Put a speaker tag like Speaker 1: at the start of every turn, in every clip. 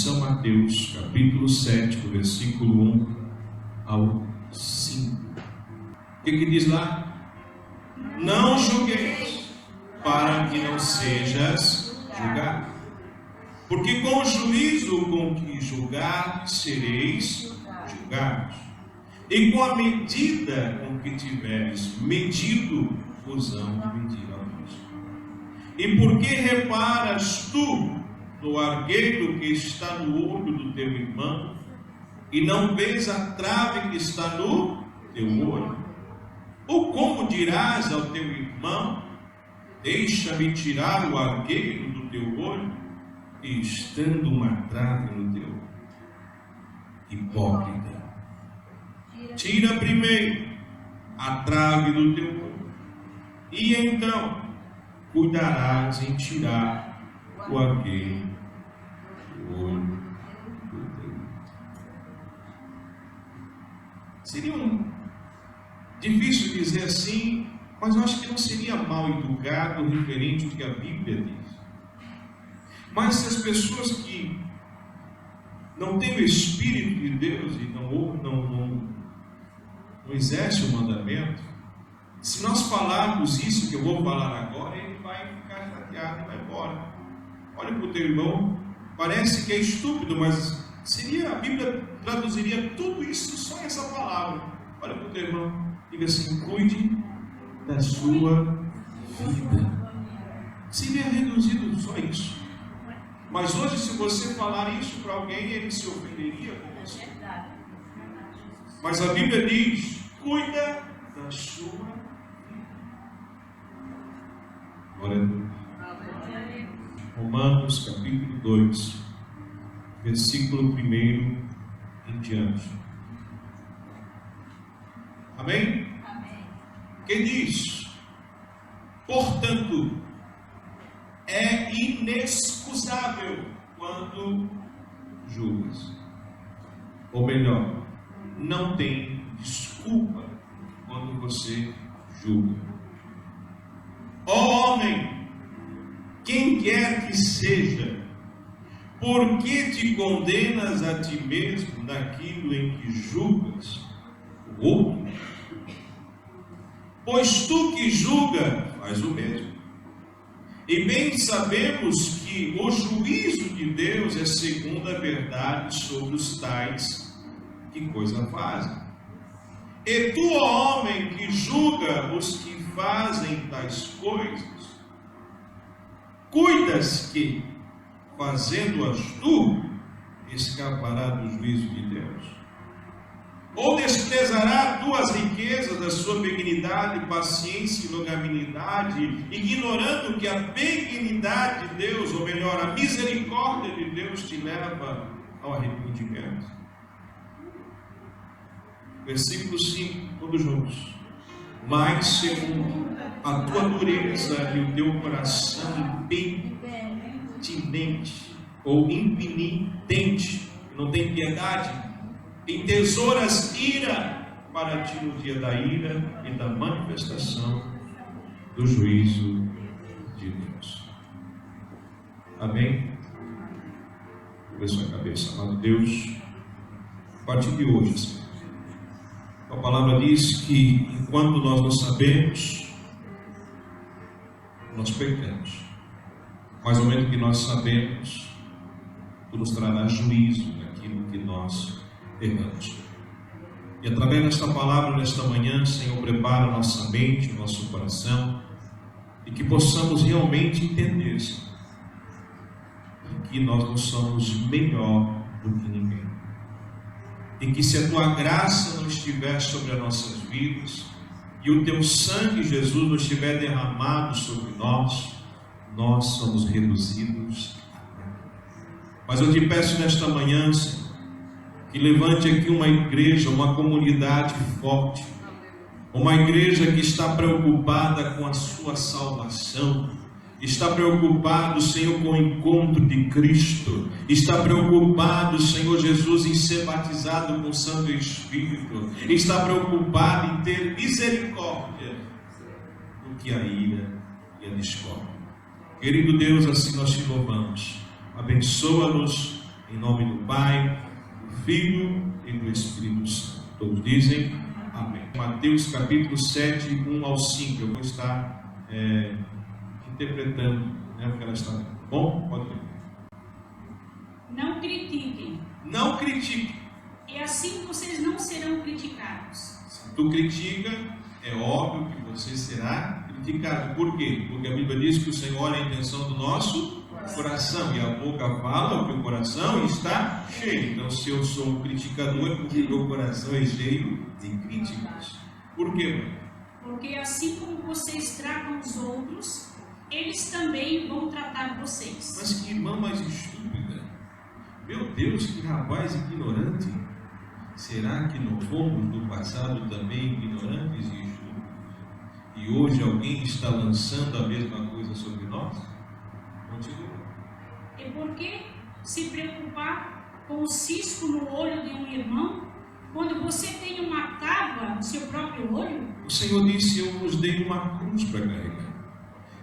Speaker 1: São Mateus, capítulo 7, do versículo 1 ao 5. O que diz lá? Não julgueis, para que não sejas julgado. Porque com o juízo com que julgar, sereis julgados. E com a medida com que tiveres medido, vos hão de medir a vós. E por que reparas tu no argueiro que está no olho do teu irmão, e não vês a trave que está no teu olho? Ou como dirás ao teu irmão: deixa-me tirar o argueiro do teu olho, e estando uma trave no teu? Hipócrita, tira primeiro a trave do teu olho, e então cuidarás em tirar o argueiro do olho do teu. Seria difícil dizer assim, mas eu acho que não seria mal educado referente ao que a Bíblia diz. Mas se as pessoas que não têm o Espírito de Deus e não exercem o mandamento, se nós falarmos isso que eu vou falar agora, ele vai ficar chateado e vai embora. Olha para o teu irmão, parece que é estúpido, mas a Bíblia traduziria tudo isso só em essa palavra. Olha para o teu irmão, diga assim: cuide da sua vida. Seria reduzido só isso. Mas hoje, se você falar isso para alguém, ele se ofenderia com você. Mas a Bíblia diz: cuida da sua vida. Glória a Deus. Romanos capítulo 2, versículo 1 em diante. Amém? Amém. Que diz: portanto, é inexcusável quando julgas. Ou melhor, não tem desculpa quando você julga. Ó homem, quem quer que seja, por que te condenas a ti mesmo naquilo em que julgas o outro? Pois tu que julga, faz o mesmo. E bem sabemos que o juízo de Deus é segundo a verdade sobre os tais que coisa fazem. E tu, ó homem, que julga os que fazem tais coisas, cuidas que, fazendo-as tu, escapará do juízo de Deus? Ou desprezará tu as riquezas da sua benignidade, paciência e longanimidade, ignorando que a benignidade de Deus, ou melhor, a misericórdia de Deus, te leva ao arrependimento? Versículo 5, todos juntos. Mas segundo a tua dureza e o teu coração impenitente, ou impenitente, não tem piedade, entesouras ira para ti no dia da ira e da manifestação do juízo de Deus. Amém? Sobre sua cabeça, amado Deus, a partir de hoje, Senhor, a palavra diz que enquanto nós não sabemos, nós pecamos. Mas no momento que nós sabemos, tu nos trará juízo naquilo que nós erramos. E através desta palavra, nesta manhã, Senhor, prepara nossa mente, nosso coração, e que possamos realmente entender, Senhor, que nós não somos melhor do que ninguém. E que se a tua graça não estiver sobre as nossas vidas, e o teu sangue, Jesus, não estiver derramado sobre nós, nós somos reduzidos a nada. Mas eu te peço nesta manhã, Senhor, que levante aqui uma igreja, uma comunidade forte, uma igreja que está preocupada com a sua salvação, está preocupado, Senhor, com o encontro de Cristo, está preocupado, Senhor Jesus, em ser batizado com o Santo Espírito, está preocupado em ter misericórdia do que a ira e a discórdia. Querido Deus, assim nós te louvamos. Abençoa-nos Em nome do Pai, do Filho e do Espírito Santo. Todos dizem amém. Mateus capítulo 7, 1 ao 5. Eu vou estar interpretando, o que ela está lendo. Bom? Pode ler.
Speaker 2: Não critiquem.
Speaker 1: Não critique.
Speaker 2: E assim vocês não serão criticados.
Speaker 1: Se tu critica, é óbvio que você será criticado. Por quê? Porque a Bíblia diz que o Senhor olha a intenção do nosso coração, e a boca fala o que o coração está cheio. Então, se eu sou um criticador, é porque meu coração é cheio de críticas. Por quê, mãe?
Speaker 2: Porque assim como vocês tratam os outros, eles também vão tratar vocês.
Speaker 1: Mas que irmã mais estúpida! Meu Deus, que rapaz ignorante! Será que não fomos no passado também ignorantes e estúpidos? E hoje alguém está lançando a mesma coisa sobre nós? Continua.
Speaker 2: E por que se preocupar com o cisco no olho de um irmão, quando você tem uma tábua no seu próprio olho?
Speaker 1: O Senhor disse: eu vos dei uma cruz para carregar.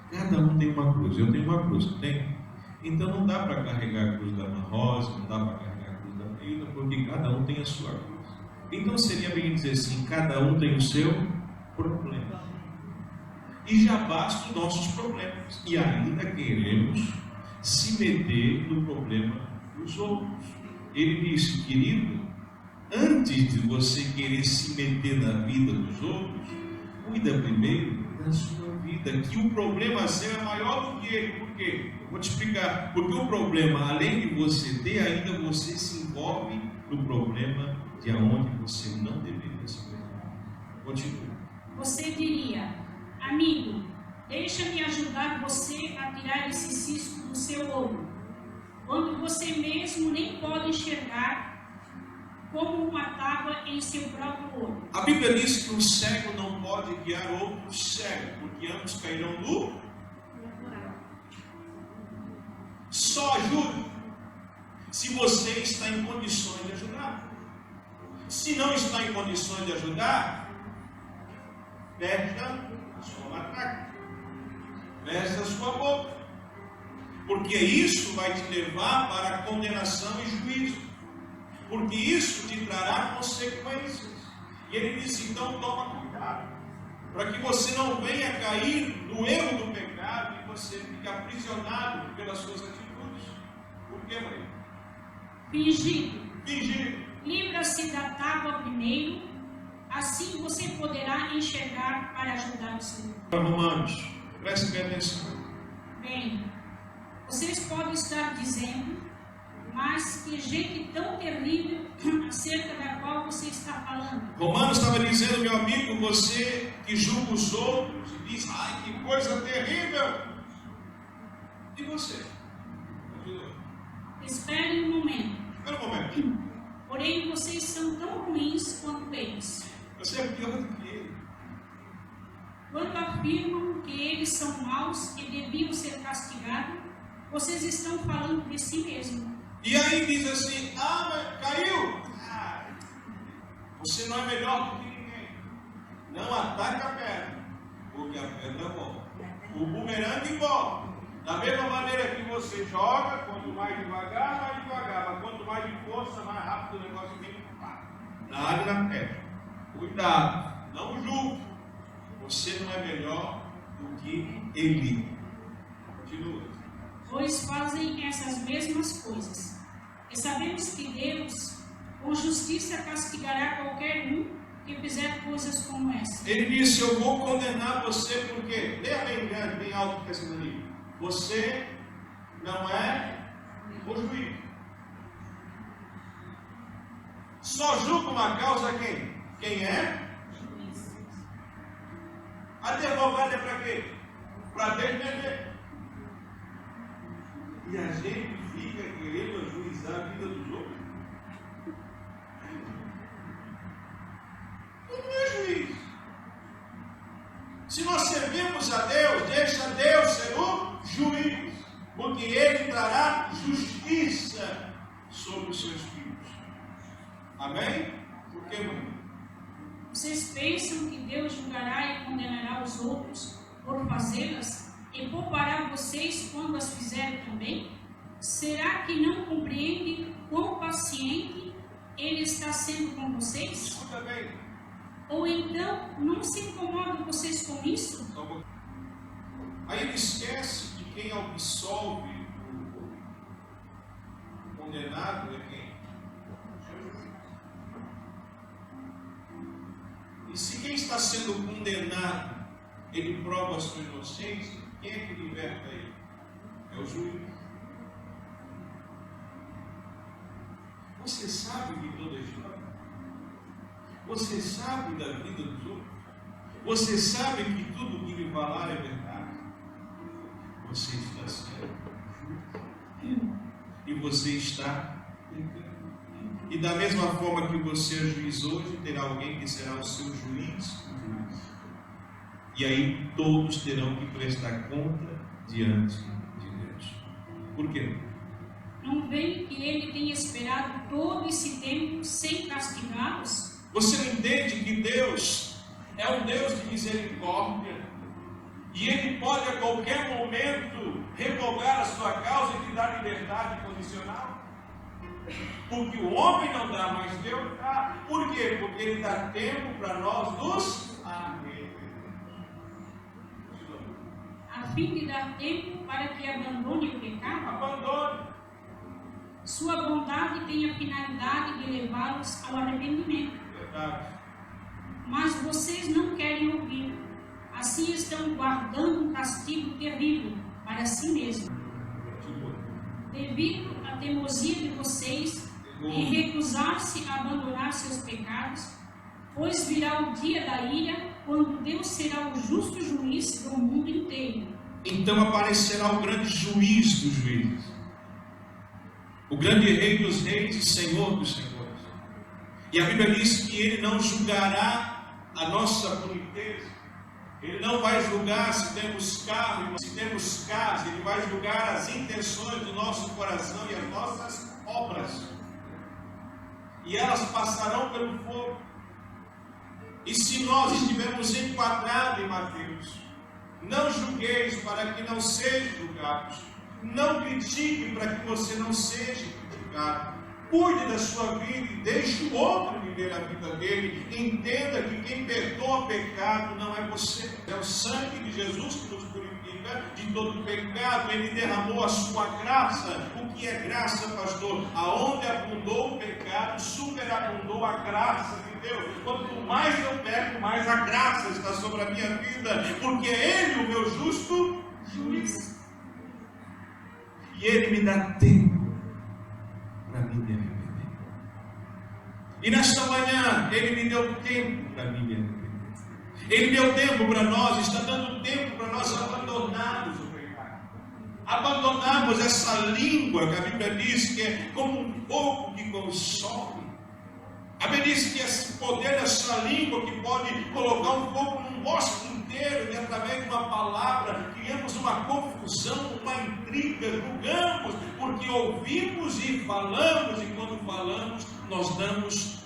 Speaker 1: Cada um tem uma cruz. Eu tenho uma cruz, tem? Então não dá para carregar a cruz da Ana Rosa, não dá para carregar a cruz da Frida, porque cada um tem a sua cruz. Então seria bem dizer assim: cada um tem o seu problema. E já basta os nossos problemas. E ainda queremos se meter no problema dos outros. Ele disse: querido, antes de você querer se meter na vida dos outros, cuida primeiro da sua vida, que o problema seu é maior do que ele. Por quê? Vou te explicar. Porque o problema, além de você ter, ainda você se envolve no problema de aonde você não deveria se envolver. Continua.
Speaker 2: Você diria: amigo, deixa-me ajudar você a tirar esse cisco do seu olho, quando você mesmo nem pode enxergar como uma tábua em seu próprio olho.
Speaker 1: A Bíblia diz que o cego não pode guiar outro cego, porque ambos cairão no... Só ajude se você está em condições de ajudar. Se não está em condições de ajudar, fecha a sua matraca, fecha a sua boca, porque isso vai te levar para a condenação e juízo, porque isso te trará consequências. E ele disse: então toma cuidado, para que você não venha cair no erro do pecado e você fique aprisionado pelas suas atitudes. Por quê, mãe?
Speaker 2: Fingido. Livra-se da tábua primeiro, assim você poderá enxergar para ajudar o Senhor.
Speaker 1: Romanos, prestem bem atenção.
Speaker 2: Bem, vocês podem estar dizendo: mas que gente tão terrível acerca da qual você está falando.
Speaker 1: Romanos estava dizendo: meu amigo, você que julga os outros e diz: ai, que coisa terrível. E você?
Speaker 2: Espere um momento.
Speaker 1: Espera um momento.
Speaker 2: Porém, vocês são tão ruins quanto eles.
Speaker 1: Você é pior do que ele.
Speaker 2: Quando afirmam que eles são maus e deviam ser castigados, vocês estão falando de si mesmo.
Speaker 1: E aí diz assim: ah, mas caiu. Você não é melhor do que ninguém. Não ataque a pedra, porque a pedra volta. O bumerangue volta. Da mesma maneira que você joga, quanto mais devagar, mas quanto mais de força, mais rápido o negócio vem. Nada na pedra. Cuidado, não julgue. Você não é melhor do que ele. Continua.
Speaker 2: Pois fazem essas mesmas coisas. E sabemos que Deus, com justiça, castigará qualquer um que fizer coisas como essa.
Speaker 1: Ele disse: eu vou condenar você porque, leia bem grande, bem alto que esse livro. Você não é o juiz. Só julga uma causa quem? Quem é? Advogado é para quê? Para defender. E a gente fica querendo ajuizar a vida dos outros. Ele não é juiz. Se nós servimos a Deus, deixa Deus ser o juiz, porque Ele trará justiça sobre os seus filhos. Amém? Por que, mãe?
Speaker 2: Vocês pensam que Deus julgará e condenará os outros por fazê-las e poupará vocês quando as fizerem também? Será que não compreendem Ele está sendo com vocês?
Speaker 1: Escuta bem.
Speaker 2: Ou então, não se incomodam vocês com isso?
Speaker 1: Aí ele esquece de quem absolve o condenado é quem? E se quem está sendo condenado, ele prova a sua inocência, quem é que liberta ele? É o juiz. Você sabe de toda a história? Você sabe da vida dos outros? Você sabe que tudo que lhe falar é verdade? Você está certo. E você está pecando. E da mesma forma que você é juiz hoje, terá alguém que será o seu juiz. E aí todos terão que prestar conta diante de Deus. Por quê?
Speaker 2: Não veem que Ele tem esperado todo esse tempo sem castigá-los?
Speaker 1: Você não entende que Deus é um Deus de misericórdia e Ele pode a qualquer momento revogar a sua causa e te dar liberdade condicional? Porque o homem não dá, mas Deus dá. Por quê? Porque Ele dá tempo para nós nos arrepender.
Speaker 2: A fim de dar tempo para que abandone o pecado?
Speaker 1: Abandone.
Speaker 2: Sua bondade tem a finalidade de levá-los ao arrependimento.
Speaker 1: Verdade.
Speaker 2: Mas vocês não querem ouvir. Assim estão guardando um castigo terrível para si mesmos. Devido à teimosia de vocês em recusar-se a abandonar seus pecados, pois virá o dia da ira, quando Deus será o justo juiz do mundo inteiro.
Speaker 1: Então aparecerá o grande juiz dos juízes, o grande rei dos reis e senhor dos senhores. E a Bíblia diz que ele não julgará a nossa politeza. Ele não vai julgar se temos carro, se temos casa. Ele vai julgar as intenções do nosso coração e as nossas obras. E elas passarão pelo fogo. E se nós estivermos enquadrados em Mateus, não julgueis para que não sejam julgados. Não critique para que você não seja criticado. Cuide da sua vida e deixe o outro viver a vida dele. Entenda que quem perdoa pecado não é você. É o sangue de Jesus que nos purifica de todo pecado. Ele derramou a sua graça. O que é graça, pastor? Aonde abundou o pecado, superabundou a graça de Deus. Quanto mais eu peco, mais a graça está sobre a minha vida. Porque é Ele o meu justo juiz. E Ele me dá tempo para mim me arrepender. E nesta manhã, Ele me deu tempo para mim me arrepender. Ele deu tempo para nós, está dando tempo para nós abandonarmos o pecado. Abandonarmos essa língua que a Bíblia diz que é como um fogo que consome. A Bíblia diz que esse poder dessa língua que pode colocar um fogo num bosque inteiro e através de uma palavra criamos uma confusão, uma intriga, julgamos, porque ouvimos e falamos, e quando falamos nós damos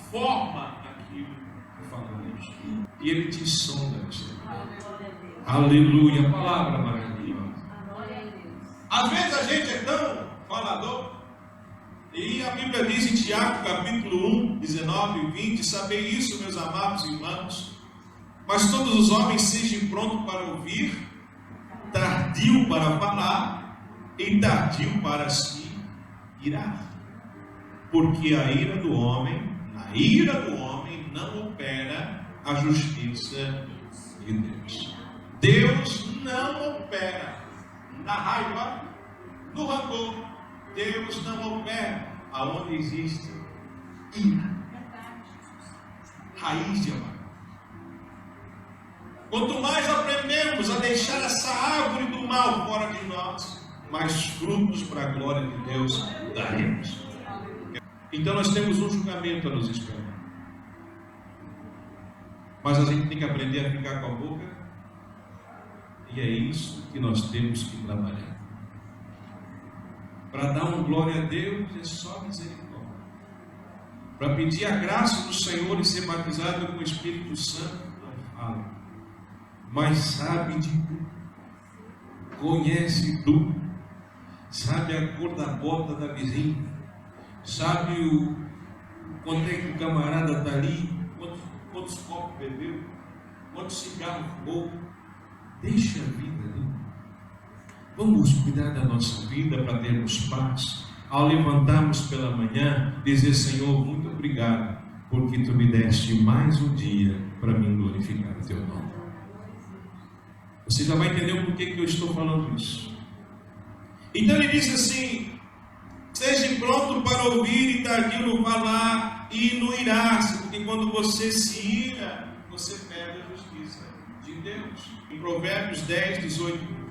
Speaker 1: forma àquilo que falamos. E Ele te sonda. Aleluia, a palavra maravilhosa. Às vezes a gente é tão falador. E a Bíblia diz em Tiago, capítulo 1, 19 e 20, sabei isso, meus amados irmãos, mas todos os homens sejam prontos para ouvir, tardio para falar e tardio para se irar. Porque a ira do homem, na ira do homem não opera a justiça de Deus. Deus não opera na raiva, no rancor. Deus não opera aonde existe ira. Raiz de amor. Quanto mais aprendemos a deixar essa árvore do mal fora de nós, mais frutos para a glória de Deus daremos. Então nós temos um julgamento a nos esperar. Mas a gente tem que aprender a ficar com a boca. E é isso que nós temos que trabalhar. Para dar uma glória a Deus é só misericórdia. Para pedir a graça do Senhor e ser batizado com o Espírito Santo, não fala. Mas sabe de tudo. Conhece tudo. Sabe a cor da bota da vizinha. Sabe quanto é que o camarada está ali, quantos copos bebeu, quantos cigarros fumou. Deixa a vida ali. Vamos cuidar da nossa vida para termos paz. Ao levantarmos pela manhã, dizer: Senhor, muito obrigado, porque Tu me deste mais um dia para me glorificar o Teu nome. Você já vai entender o porquê que eu estou falando isso. Então ele diz assim: seja pronto para ouvir e tardio no falar e no irar-se, porque quando você se ira, você perde a justiça de Deus. Em Provérbios 10, 18.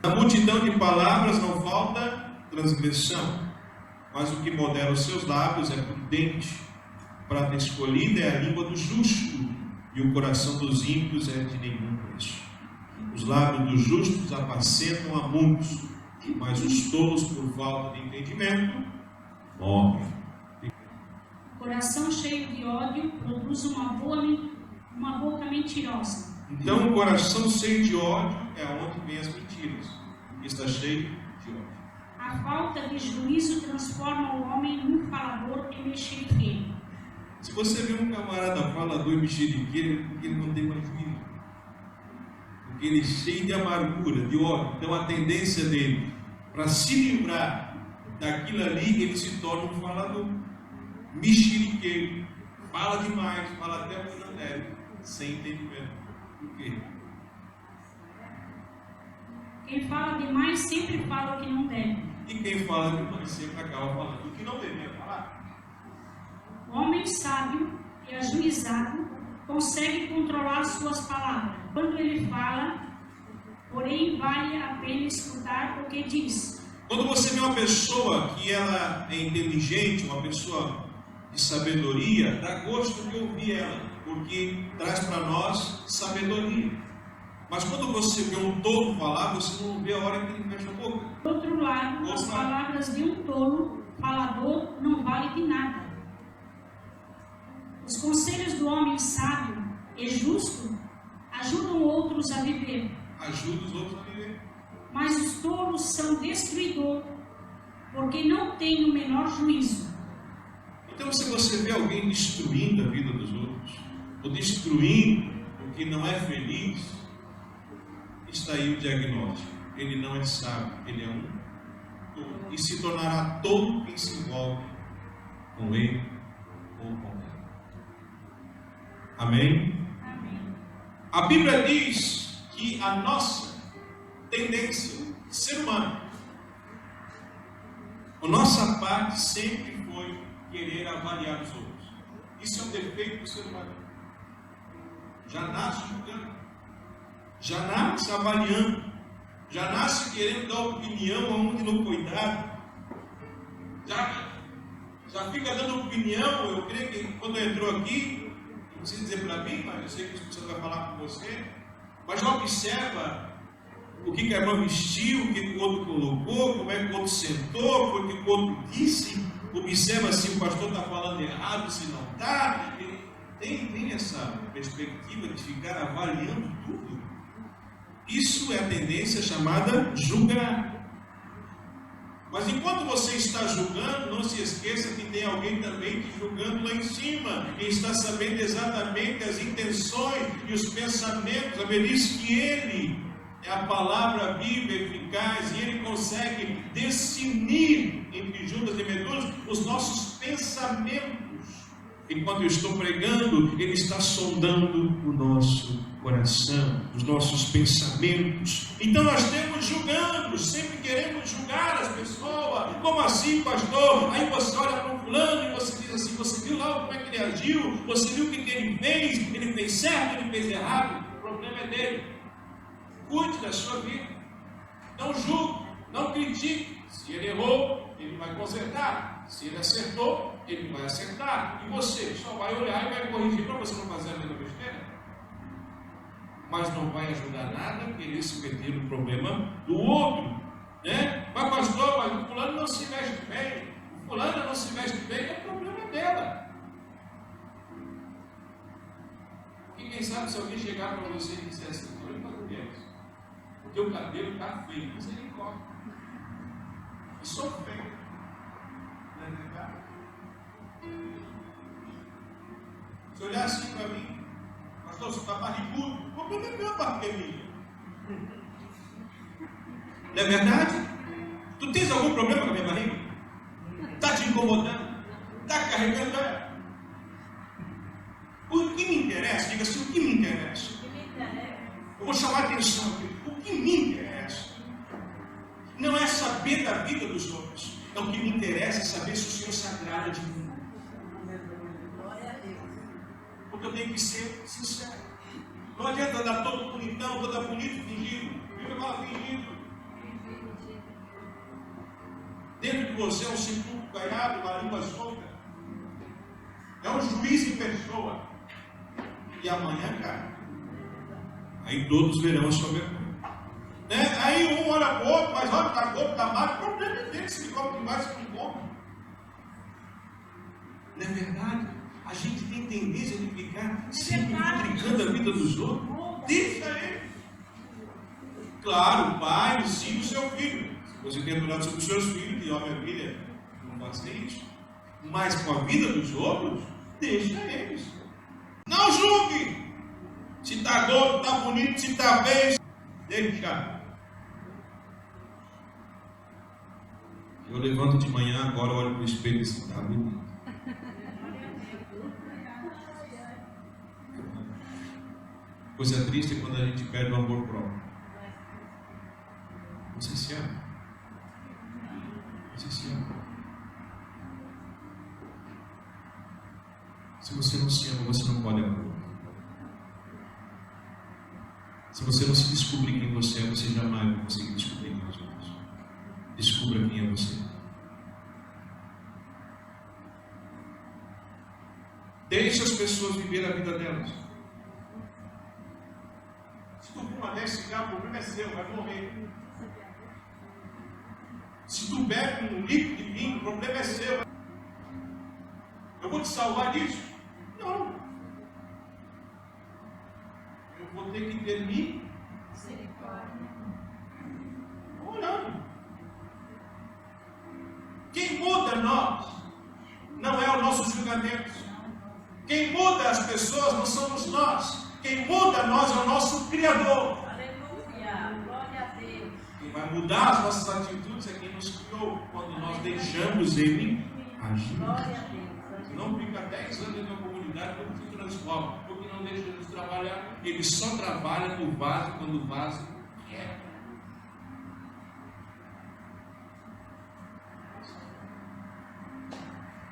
Speaker 1: Na multidão de palavras não falta transgressão, mas o que modera os seus lábios é prudente. Prata escolhida é a língua do justo, e o coração dos ímpios é de nenhum preço. Os lábios dos justos apacentam a muitos, mas os tolos, por falta de entendimento, morrem.
Speaker 2: Coração cheio de ódio produz uma boca mentirosa.
Speaker 1: Então, o coração cheio de ódio é onde vem as mentiras. Está cheio de ódio.
Speaker 2: A falta de juízo transforma o homem num falador e mexeriqueiro.
Speaker 1: Se você vê um camarada falador e mexeriqueiro, é porque ele não tem mais juízo. Porque ele é cheio de amargura, de ódio. Então, a tendência dele, para se livrar daquilo ali, ele se torna um falador mexeriqueiro. Fala demais, fala até o não deve, sem entendimento. Por quê?
Speaker 2: Quem fala demais sempre fala o que não deve.
Speaker 1: E quem fala demais sempre acaba falando o que não deveria falar.
Speaker 2: O homem sábio e ajuizado consegue controlar suas palavras. Quando ele fala, porém vale a pena escutar o que diz.
Speaker 1: Quando você vê uma pessoa que ela é inteligente, uma pessoa de sabedoria, dá gosto de ouvir ela, porque traz para nós sabedoria. Mas quando você vê um tolo falar, você não vê a hora que ele fecha a boca.
Speaker 2: Por outro lado, as palavras de um tolo falador não valem de nada. Os conselhos do homem sábio e justo ajudam outros a viver.
Speaker 1: Ajuda os outros a viver.
Speaker 2: Mas os tolos são destruidores, porque não têm o menor juízo.
Speaker 1: Então, se você vê alguém destruindo a vida dos outros, ou destruindo porque não é feliz, está aí o diagnóstico. Ele não é sábio, ele é um tolo. E se tornará tolo quem se envolve com ele ou com ela. Amém?
Speaker 2: Amém.
Speaker 1: A Bíblia diz que a nossa tendência, ser humano, a nossa parte sempre foi querer avaliar os outros. Isso é um defeito do ser humano. Já nasce julgando, já nasce avaliando, já nasce querendo dar opinião aonde não foi dado, já fica dando opinião. Eu creio que quando entrou aqui, não precisa dizer para mim, mas eu sei que o Espírito Santo vai falar com você, mas já observa o que a irmã vestiu, o que o outro colocou, como é que o outro sentou, o que o outro disse. Observa se o pastor está falando errado, se não está. Tem essa perspectiva de ficar avaliando tudo. Isso é a tendência chamada julgar. Mas enquanto você está julgando, não se esqueça que tem alguém também te julgando lá em cima, e está sabendo exatamente as intenções e os pensamentos. A Bíblia diz que Ele é a palavra viva e eficaz, e Ele consegue discernir entre juntas e medulas os nossos pensamentos. Enquanto eu estou pregando, Ele está sondando o nosso coração, os nossos pensamentos. Então nós temos julgando, sempre queremos julgar as pessoas. Como assim, pastor? Aí você olha para um fulano e você diz assim: você viu lá como é que ele agiu? Você viu o que ele fez? Ele fez certo, ele fez errado? O problema é dele. Cuide da sua vida. Não julgue, não critique. Se ele errou, ele vai consertar. Se ele acertou, ele vai acertar. E você só vai olhar e vai corrigir para você não fazer a mesma besteira. Mas não vai ajudar nada a querer se meter no problema do outro, né? Mas pastor, mas o fulano não se veste bem, o fulano não se veste bem, é problema dela. Porque quem sabe se alguém chegar para você e disser assim: olha para o teu cabelo está feio, você nem corta. Eu sou feio. Não é verdade? Se olhar assim para mim, pastor, você está barrigudo, o problema é meu, barriga minha. Não é verdade? Tu tens algum problema com a minha barriga? Está te incomodando? Está carregando ela? O que me interessa? Diga assim, o que me interessa? Eu vou chamar a atenção aqui. O que me interessa não é saber da vida dos outros. É o que me interessa saber se o Senhor se agrada de mim. Porque eu tenho que ser sincero. Não adianta dar todo bonitão, toda bonito, fingido. Viu igual fingido? Dentro de você é um sepulcro caiado, uma língua solta. É um juiz em pessoa. E amanhã cai. Aí todos verão a sua vergonha. Né? Aí um olha para o outro, mas olha, está gordo, está magro. O problema é dele, se ele come demais, se não come. Não é verdade? A gente tem tendência de ficar sempre intrigando a vida dos outros. Deixa ele. Claro, o pai ensina o seu filho. Se você tem cuidado sobre os seus filhos, e ó, minha filha, não faça isso. Mas com a vida dos outros, deixa eles. Não julgue. Se está gordo, está bonito, se está bem, deixa. Eu levanto de manhã, agora olho para o espelho e assim, está bonito. Coisa triste é quando a gente perde o amor próprio. Você se ama? Você se ama? Se você não se ama, você não pode amar. Se você não se descobrir quem você é, você jamais vai conseguir descobrir quem os outros. Descubra quem é você. Deixe as pessoas viver a vida delas. Se tu fuma 10 cigarros, o problema é seu, vai morrer. Se tu bebe um litro de vinho, o problema é seu. Eu vou te salvar disso? Não. Eu vou ter que ter misericórdia. Orando. Quem muda nós não é o nosso julgamento. Quem muda as pessoas não somos nós. Quem muda nós é o nosso Criador.
Speaker 3: Aleluia, glória a Deus.
Speaker 1: Quem vai mudar as nossas atitudes é quem nos criou, quando nós deixamos Ele agir.
Speaker 3: Glória a Deus.
Speaker 1: Não fica 10 anos na comunidade, como se transforma, porque não deixa Deus trabalhar. Ele só trabalha no vaso quando o vaso quebra.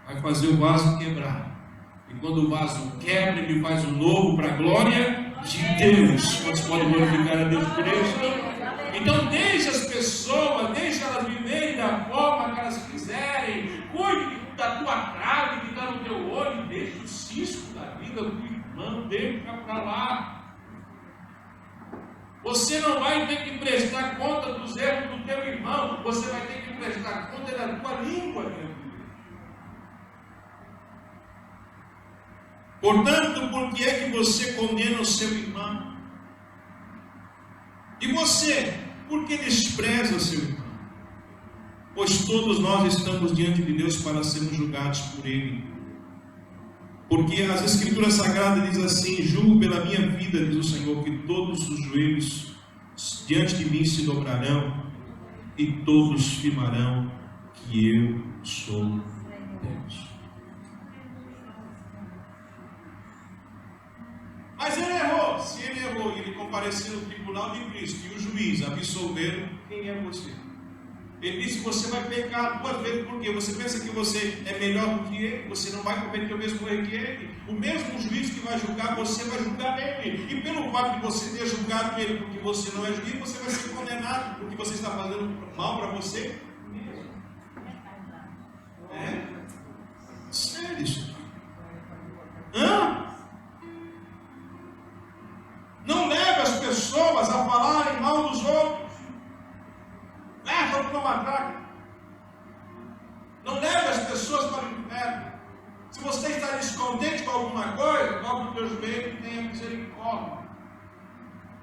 Speaker 1: Vai fazer o vaso quebrar. E quando o vaso quebra, ele faz um novo para a glória de Deus. Quantos podem glorificar a Deus por isso? Então deixe as pessoas, deixe elas viverem da forma que elas quiserem. Cuide da tua trave que está no teu olho, deixa o cisco da vida do irmão, deixa para lá. Você não vai ter que prestar conta dos erros do teu irmão, você vai ter que prestar conta da tua língua, meu filho. Portanto, por que é que você condena o seu irmão? E você, por que despreza seu irmão? Pois todos nós estamos diante de Deus para sermos julgados por Ele. Porque as Escrituras Sagradas dizem assim: julgo pela minha vida, diz o Senhor, que todos os joelhos diante de mim se dobrarão e todos firmarão que eu sou Deus. Mas ele errou. Se ele errou e ele compareceu no tribunal de Cristo e o juiz absolveu, quem é você? Ele disse que você vai pecar 2 vezes, porque você pensa que você é melhor do que ele, você não vai cometer o mesmo erro que ele. O mesmo juiz que vai julgar você vai julgar ele. E pelo fato de você ter julgado ele porque você não é juiz, você vai ser condenado porque você está fazendo mal para você mesmo. É? Sério isso? Não leve as pessoas a falarem mal dos outros. Leva para uma matraca. Não leve as pessoas para o inferno. Se você está descontente com alguma coisa, dobra o teu joelho e tenha misericórdia.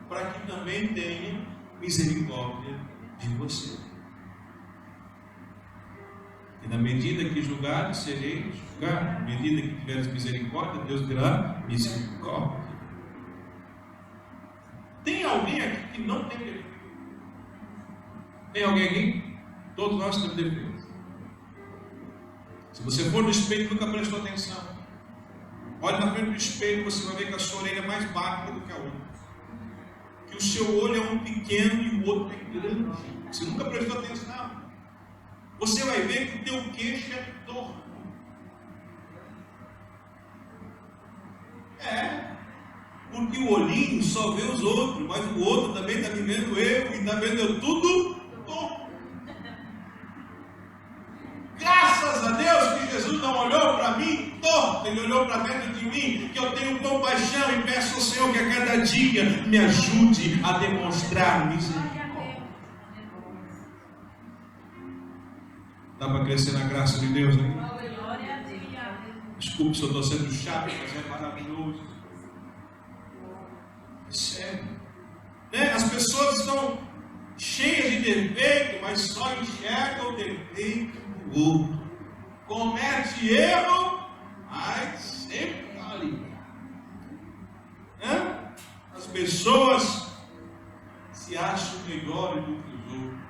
Speaker 1: Para que também tenha misericórdia de você. E na medida que julgares, sereis julgados. Na medida que tiveres misericórdia, Deus terá misericórdia. Tem alguém aqui que não tem defeito? Tem alguém aqui? Todos nós temos defeito. Se você for no espelho, nunca prestou atenção. Olhe na frente do espelho, você vai ver que a sua orelha é mais baixa do que a outra. Que o seu olho é um pequeno e o outro é grande. Você nunca prestou atenção. Você vai ver que o teu queixo é torto. Porque o olhinho só vê os outros, mas o outro também está me vendo eu e está vendo eu tudo torto. Graças a Deus que Jesus não olhou para mim torto, Ele olhou para dentro de mim, que eu tenho compaixão e peço ao Senhor que a cada dia me ajude a demonstrar misericórdia. Dá para crescer na graça de Deus, né? Desculpe se eu estou sendo chato, mas é maravilhoso. É sério. Né? As pessoas estão cheias de defeito, mas só enxergam o defeito do outro. Comete erro, mas sempre está ali. Né? As pessoas se acham melhores do que os outros.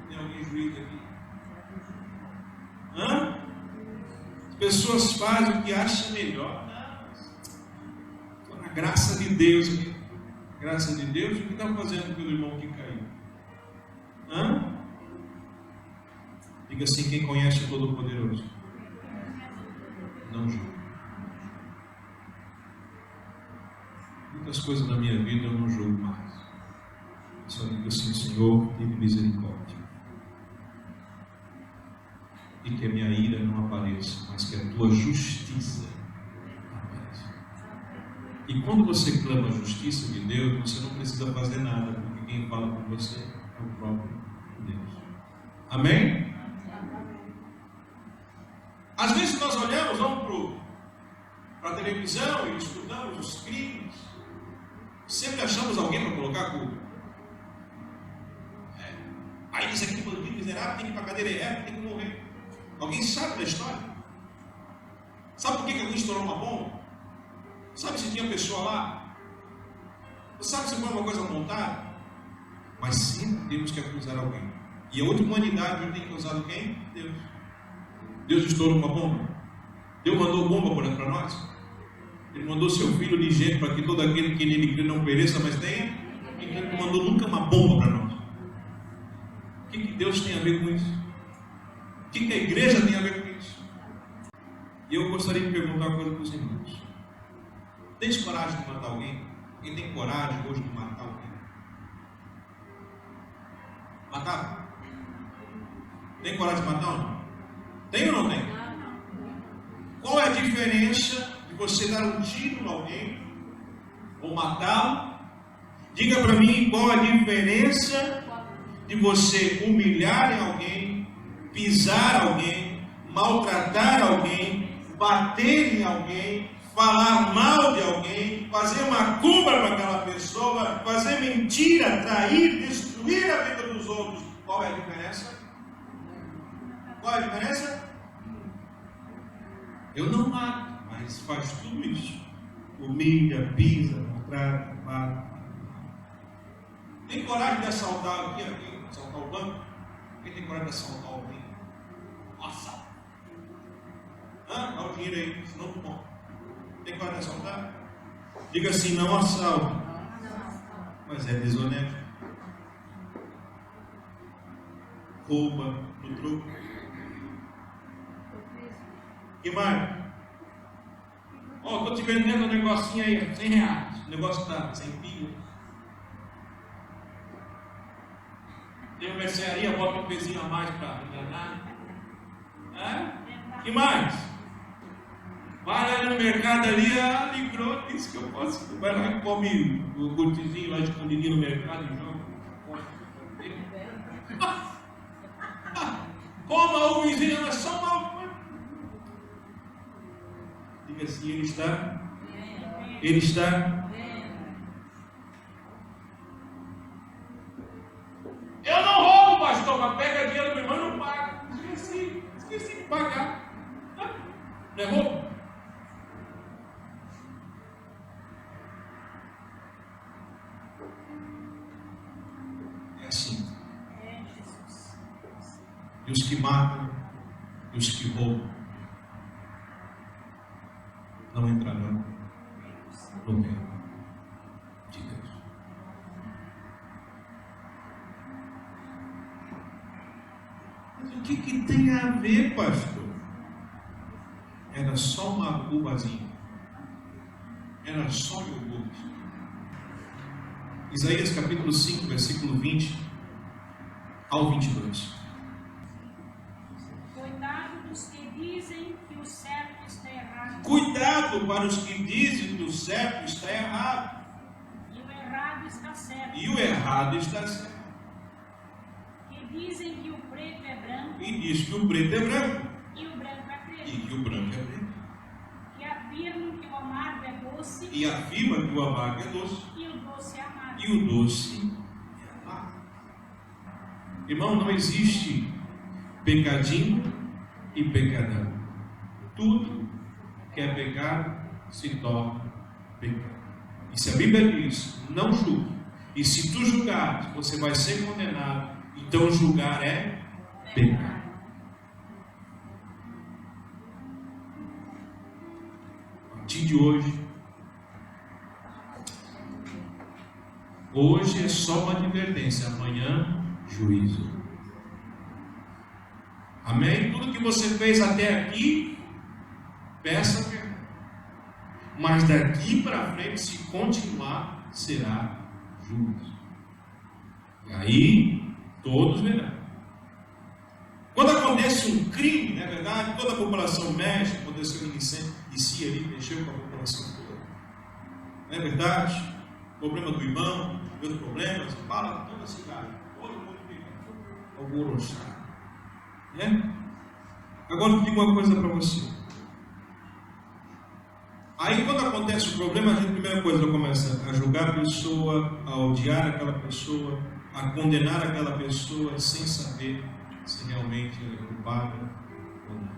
Speaker 1: Tem alguém juiz aqui? As pessoas fazem o que acham melhor. Estou na graça de Deus aqui. Graça de Deus, o que está fazendo pelo irmão que caiu? Diga assim: quem conhece o Todo-Poderoso não julga. Muitas coisas na minha vida eu não julgo mais. Eu só digo assim: Senhor, tenha misericórdia. E que a minha ira não apareça, mas que a tua justiça apareça. E quando você clama a justiça de Deus, você não precisa fazer nada, porque quem fala com você é o próprio Deus. Amém? Às vezes nós olhamos, vamos para a televisão e escutamos os crimes, sempre achamos alguém para colocar a culpa. Aí esse aqui, bandido miserável, tem que ir para a cadeira, tem que morrer. Alguém sabe da história? Sabe por que alguém estourou uma bomba? Sabe se tinha pessoa lá? Você sabe se foi uma coisa montada? Mas sempre temos que acusar alguém. E a última humanidade tem que acusar quem? Deus. Deus estourou uma bomba. Deus mandou bomba para nós. Ele mandou seu filho unigênito para que todo aquele que nele crê não pereça, mas tenha. Ele não mandou nunca uma bomba para nós. O que Deus tem a ver com isso? O que a igreja tem a ver com isso? E eu gostaria de perguntar uma coisa para os irmãos. Tens coragem de matar alguém? Quem tem coragem hoje de matar alguém? Matar? Tem coragem de matar ou não? Tem ou não tem? Qual é a diferença de você dar um tiro em alguém ou matá-lo? Diga para mim qual é a diferença de você humilhar em alguém, pisar alguém, maltratar alguém, bater em alguém, falar mal de alguém, fazer macumba para aquela pessoa, fazer mentira, trair, destruir a vida dos outros. Qual é a diferença? Qual é a diferença? Eu não mato, mas faz tudo isso. Humilha, pisa, maltrata, mata. Tem coragem de assaltar aqui, assaltar o banco? Quem tem coragem de assaltar alguém? Assalta. Dá o dinheiro aí, senão não morre. Tem coragem de assaltar? Diga assim: não assalta. Mas é desonesto. Rouba no troco. Que mais? Estou te vendendo um negocinho aí, R$100. O negócio está sem pilha. Tem uma mercearia, bota um pezinho a mais para enganar. Que mais? Vai lá no mercado ali, livrou, disse que eu posso. Vai lá e come o curtizinho lá escondidinho no mercado e joga. Coma o vizinho, é só mal. Diga assim: ele está. Ele está. Eu não roubo, pastor, mas pega dinheiro do meu irmão e não pagar. Não é roubo? É assim. E os que matam, e os que roubam, não entrarão no reino de Deus. Mas o que tem a ver, pastor? Era só uma uvazinha. Era só iogurte. Isaías capítulo 5, versículo 20 ao 22.
Speaker 2: Cuidado dos que dizem que o certo está errado.
Speaker 1: Cuidado para os que dizem que o certo está errado.
Speaker 2: E o errado está certo.
Speaker 1: E o errado está certo.
Speaker 2: Que dizem que o preto é branco.
Speaker 1: E diz que o preto é branco.
Speaker 2: E o branco é preto.
Speaker 1: E que o branco é preto.
Speaker 2: Que afirmam que o amargo é doce.
Speaker 1: E afirma que o amargo é doce.
Speaker 2: E o doce é amargo.
Speaker 1: E o doce é amargo. Irmão, não existe pecadinho e pecadão. Tudo que é pecado se torna pecado. E se a Bíblia diz, não julgue, e se tu julgares, você vai ser condenado, então julgar é pecado. A partir de hoje é só uma advertência, amanhã juízo. Amém? Tudo que você fez até aqui, peça perdão. Mas daqui para frente, se continuar, será juízo. E aí, todos verão. Quando acontece um crime, não é verdade? Toda a população mexe, aconteceu em si ali, mexeu com a população toda. Não é verdade? Problema do irmão, meus problemas, fala toda a cidade. Todo mundo fica alvoroçado. Né? Agora eu digo uma coisa para você. Aí quando acontece o problema, a primeira coisa começa a julgar a pessoa, a odiar aquela pessoa, a condenar aquela pessoa sem saber se realmente ela é culpada ou não.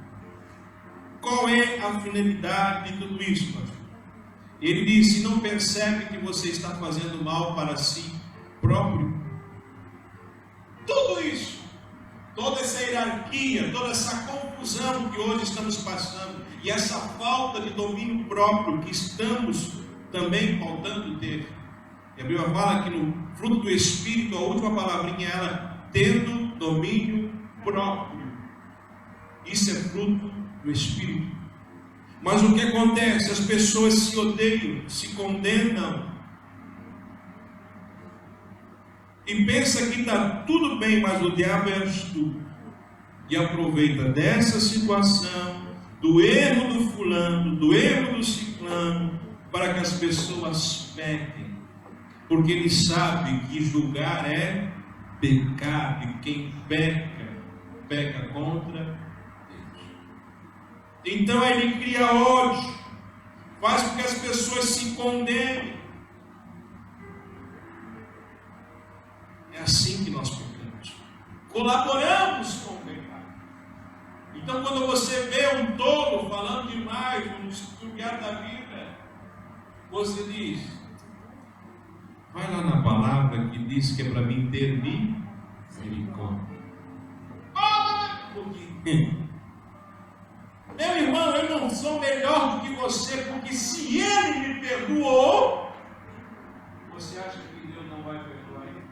Speaker 1: Qual é a finalidade de tudo isso, pastor? Ele diz: se não percebe que você está fazendo mal para si próprio, tudo isso, toda essa hierarquia, toda essa confusão que hoje estamos passando, e essa falta de domínio próprio que estamos também faltando ter. E a Bíblia fala que no fruto do Espírito, a última palavrinha é ela, tendo domínio próprio. Isso é fruto do Espírito. Mas o que acontece? As pessoas se odeiam, se condenam e pensa que está tudo bem, mas o diabo é astuto e aproveita dessa situação, do erro do fulano, do erro do ciclano, para que as pessoas pequem, porque ele sabe que julgar é pecado, e quem peca contra Deus. Então ele cria ódio, faz com que as pessoas se condenem. É assim que nós pecamos, colaboramos com o pecado. Então, quando você vê um tolo falando demais, um estudiar da Bíblia, você diz: vai lá na palavra que diz que é para mim ter misericórdia. Meu irmão, eu não sou melhor do que você, porque se ele me perdoou, você acha que Deus não vai perdoar ele?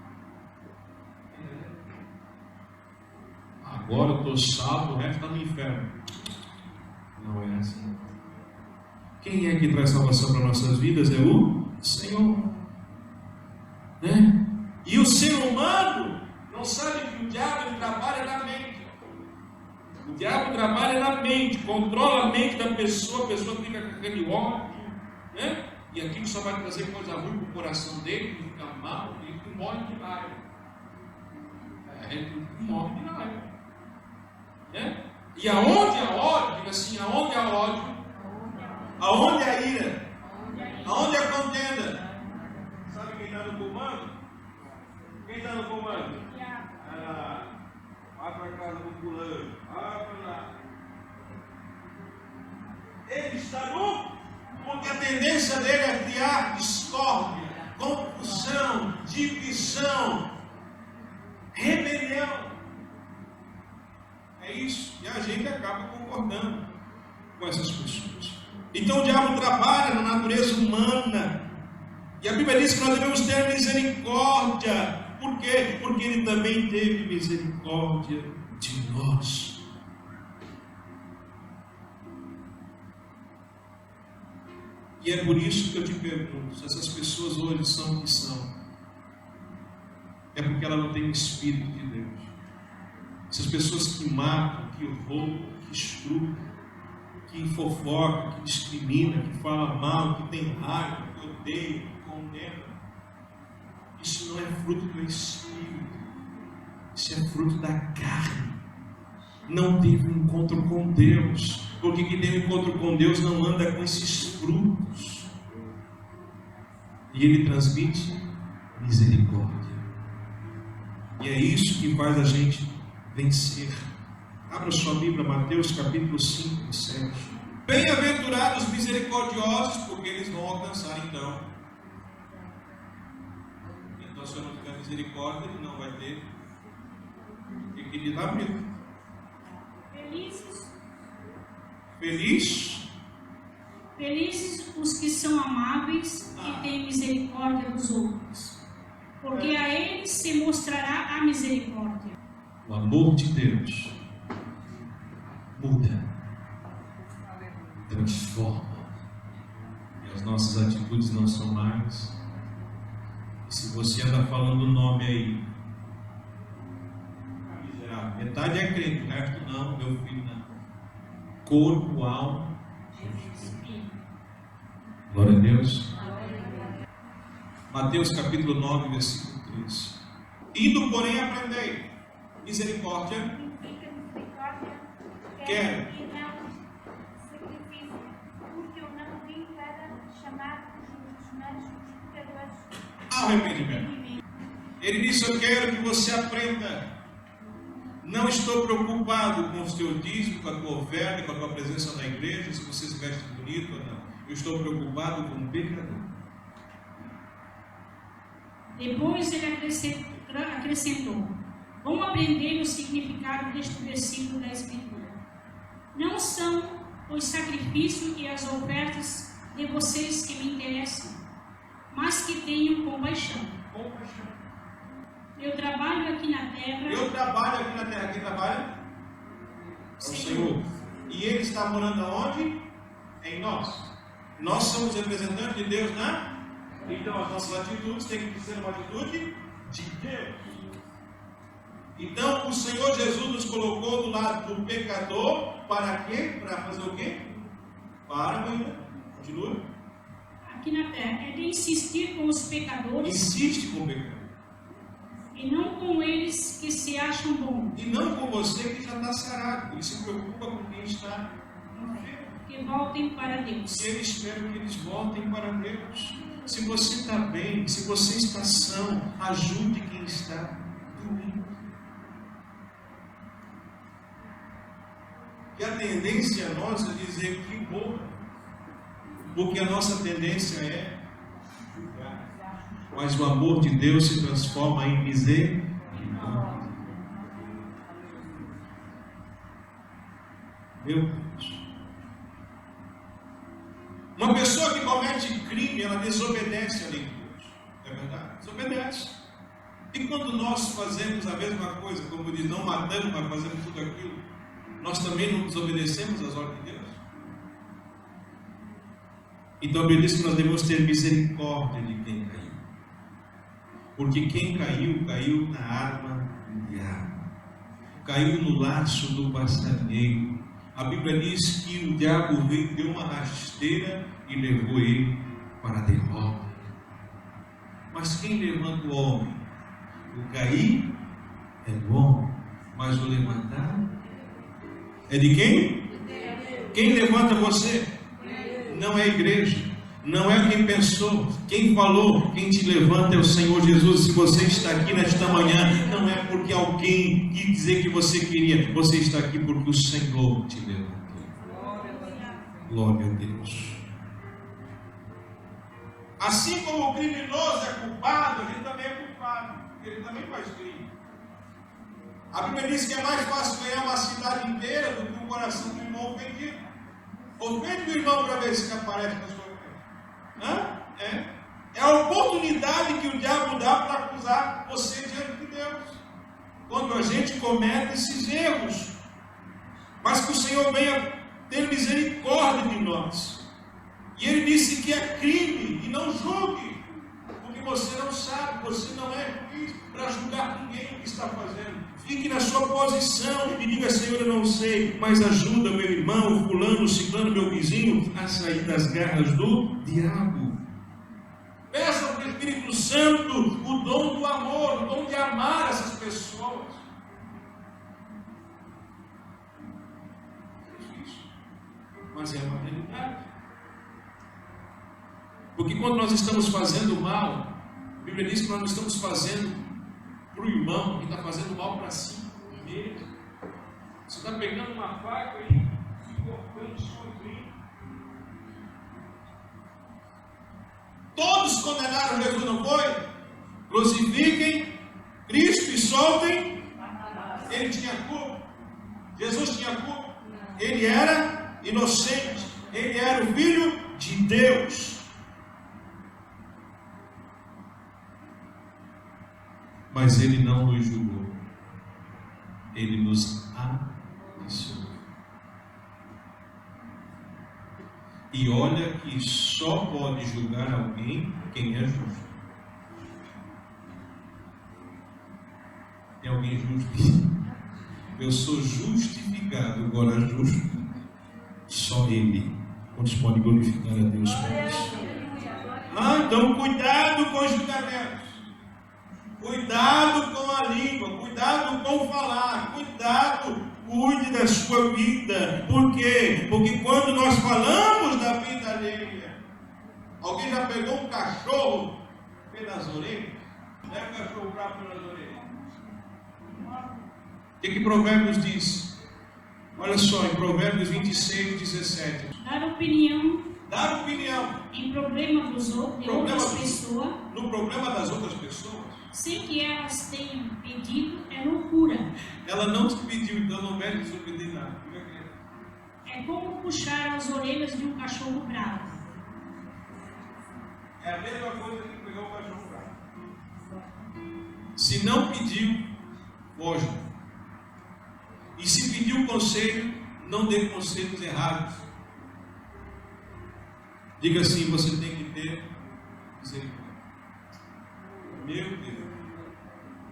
Speaker 1: Agora eu estou salvo, o resto está no inferno. Não é assim. Quem é que traz salvação para nossas vidas? É o Senhor. Né? E o ser humano não sabe que o diabo trabalha na mente. O diabo trabalha na mente, controla a mente da pessoa, a pessoa fica com aquele ódio, né? E aquilo só vai trazer coisa ruim para o coração dele, ele fica mal, e ele morre de raiva. Ele morre de raiva. Né? E aonde há ódio, diga assim, aonde há ódio, aonde há ira, aonde há contenda, sabe quem está no comando? Quem está no comando? Vai para casa do fulano, vai para lá. Ele está nu, porque a tendência dele é criar discórdia, confusão, divisão, rebelião. É isso. E a gente acaba concordando com essas pessoas. Então o diabo trabalha na natureza humana. E a Bíblia diz que nós devemos ter misericórdia. Por quê? Porque Ele também teve misericórdia de nós. E é por isso que eu te pergunto, se essas pessoas hoje são o que são, é porque ela não tem o Espírito de Deus. Essas pessoas que matam, que roubam, que estupram, que fofocam, que discriminam, que falam mal, que tem raiva, que odeia, que condena, isso não é fruto do Espírito, isso é fruto da carne. Não teve um encontro com Deus, porque quem tem um encontro com Deus não anda com esses frutos, e Ele transmite misericórdia, e é isso que faz a gente vencer. Abra sua Bíblia, Mateus capítulo 5, 7. Bem-aventurados os misericordiosos, porque eles vão alcançar então. Então, se eu não tiver misericórdia, ele não vai ter. O que ele dá medo?
Speaker 2: Felizes os que são amáveis e têm misericórdia dos outros, porque a eles se mostrará a misericórdia.
Speaker 1: O amor de Deus muda, transforma, e as nossas atitudes não são mais. E se você anda falando o nome aí, miserável, metade é crente, o resto não, meu filho não. Corpo, alma, glória a Deus. Mateus capítulo 9, versículo 13. Indo, porém, aprendei misericórdia, quero,
Speaker 4: e não sacrifício, porque eu não vim para chamar os justos, mas os pecadores
Speaker 1: ao arrependimento. Ele disse: eu quero que você aprenda. Não estou preocupado com o teu dízimo, com a tua oferta, com a tua presença na igreja, se você se veste bonito ou não. Eu estou preocupado com o pecador.
Speaker 2: Depois ele acrescentou: vamos aprender o significado deste versículo da Escritura. Não são os sacrifícios e as ofertas de vocês que me interessam, mas que tenham compaixão. Eu trabalho aqui na terra.
Speaker 1: Quem trabalha? É o Senhor. E Ele está morando aonde? Em nós. Nós somos representantes de Deus, né? Então as nossas atitudes têm que ser uma atitude de Deus. Então o Senhor Jesus nos colocou do lado do pecador. Para quê? Para fazer o quê? Para ainda. Continua.
Speaker 2: Aqui na terra é de insistir com os pecadores.
Speaker 1: Insiste com o pecador.
Speaker 2: E não com eles que se acham bons.
Speaker 1: E não com você que já está sarado. Ele se preocupa com quem está enfermo.
Speaker 2: Que voltem para Deus.
Speaker 1: E ele espera que eles voltem para Deus. Se você está bem, se você está são, ajude quem está doente. E a tendência nossa é dizer que morra, porque a nossa tendência é julgar. Mas o amor de Deus se transforma em misericórdia. Meu Deus. Uma pessoa que comete crime, ela desobedece a lei de Deus. É verdade? Desobedece. E quando nós fazemos a mesma coisa, como diz, não matamos, mas fazemos tudo aquilo, nós também não desobedecemos às ordens de Deus. Então a Bíblia diz que nós devemos ter misericórdia de quem caiu. Porque quem caiu, caiu na arma do diabo. Caiu no laço do passarinheiro. A Bíblia diz que o diabo veio, deu uma rasteira e levou ele para a derrota. Mas quem levanta o homem? O cair é do homem, mas o levantar é de quem? Quem levanta você? Não é a igreja, não é quem pensou, quem falou, quem te levanta é o Senhor Jesus. Se você está aqui nesta manhã, não é porque alguém quis dizer que você queria, você está aqui porque o Senhor te levantou. Glória a Deus.
Speaker 5: Assim como o criminoso é culpado, ele também é culpado. Ele também faz crime. A Bíblia diz que é mais fácil ganhar uma cidade inteira do que um coração de irmão ofendido. Ofende o irmão para ver se aparece na sua frente. É a oportunidade que o diabo dá para acusar você diante de Deus. Quando a gente comete esses erros. Mas que o Senhor venha ter misericórdia de nós. E Ele disse que é crime, e não julgue. Porque você não sabe, você não é juiz para julgar ninguém que está fazendo. Fique na sua posição e diga: Senhor, eu não sei, mas ajuda meu irmão, fulano, ciclano, meu vizinho, a sair das garras do diabo. Peça ao Espírito Santo o dom do amor, o dom de amar essas pessoas. É difícil, mas é uma realidade. Porque quando nós estamos fazendo mal, a Bíblia diz que nós não estamos fazendo para o irmão que está fazendo mal para si mesmo. Você está pegando uma faca aí e cortando sozinho. Todos condenaram Jesus, não foi? Crucifiquem Cristo e soltem. Ele tinha culpa. Jesus tinha culpa. Ele era inocente. Ele era o Filho de Deus.
Speaker 1: Mas Ele não nos julgou. Ele nos abençoou. E olha que só pode julgar alguém quem é justo. Tem alguém justo? Eu sou justificado, agora justo. Só Ele. Quantos podem glorificar a Deus por isso?
Speaker 5: Então cuidado com os julgamentos. Cuidado com a língua, cuidado com falar, cuide da sua vida. Por quê? Porque quando nós falamos da vida alheia, alguém já pegou um cachorro pelas orelhas? Leva o cachorro bravo pelas orelhas.
Speaker 1: O que Provérbios diz? Olha só, em Provérbios 26, 17.
Speaker 2: Dar opinião
Speaker 5: Dar opinião
Speaker 2: em problema de outras pessoas,
Speaker 5: no problema das outras pessoas,
Speaker 2: sem que elas tenham pedido, é loucura.
Speaker 1: Ela não te pediu, então não vai desobedecer nada.
Speaker 2: É como puxar as orelhas de um cachorro bravo.
Speaker 5: é a mesma coisa que pegar o cachorro bravo.
Speaker 1: Se não pediu, foge. E se pediu conselho, não dê conselhos errados. Diga assim: você tem que ter misericórdia. Meu Deus.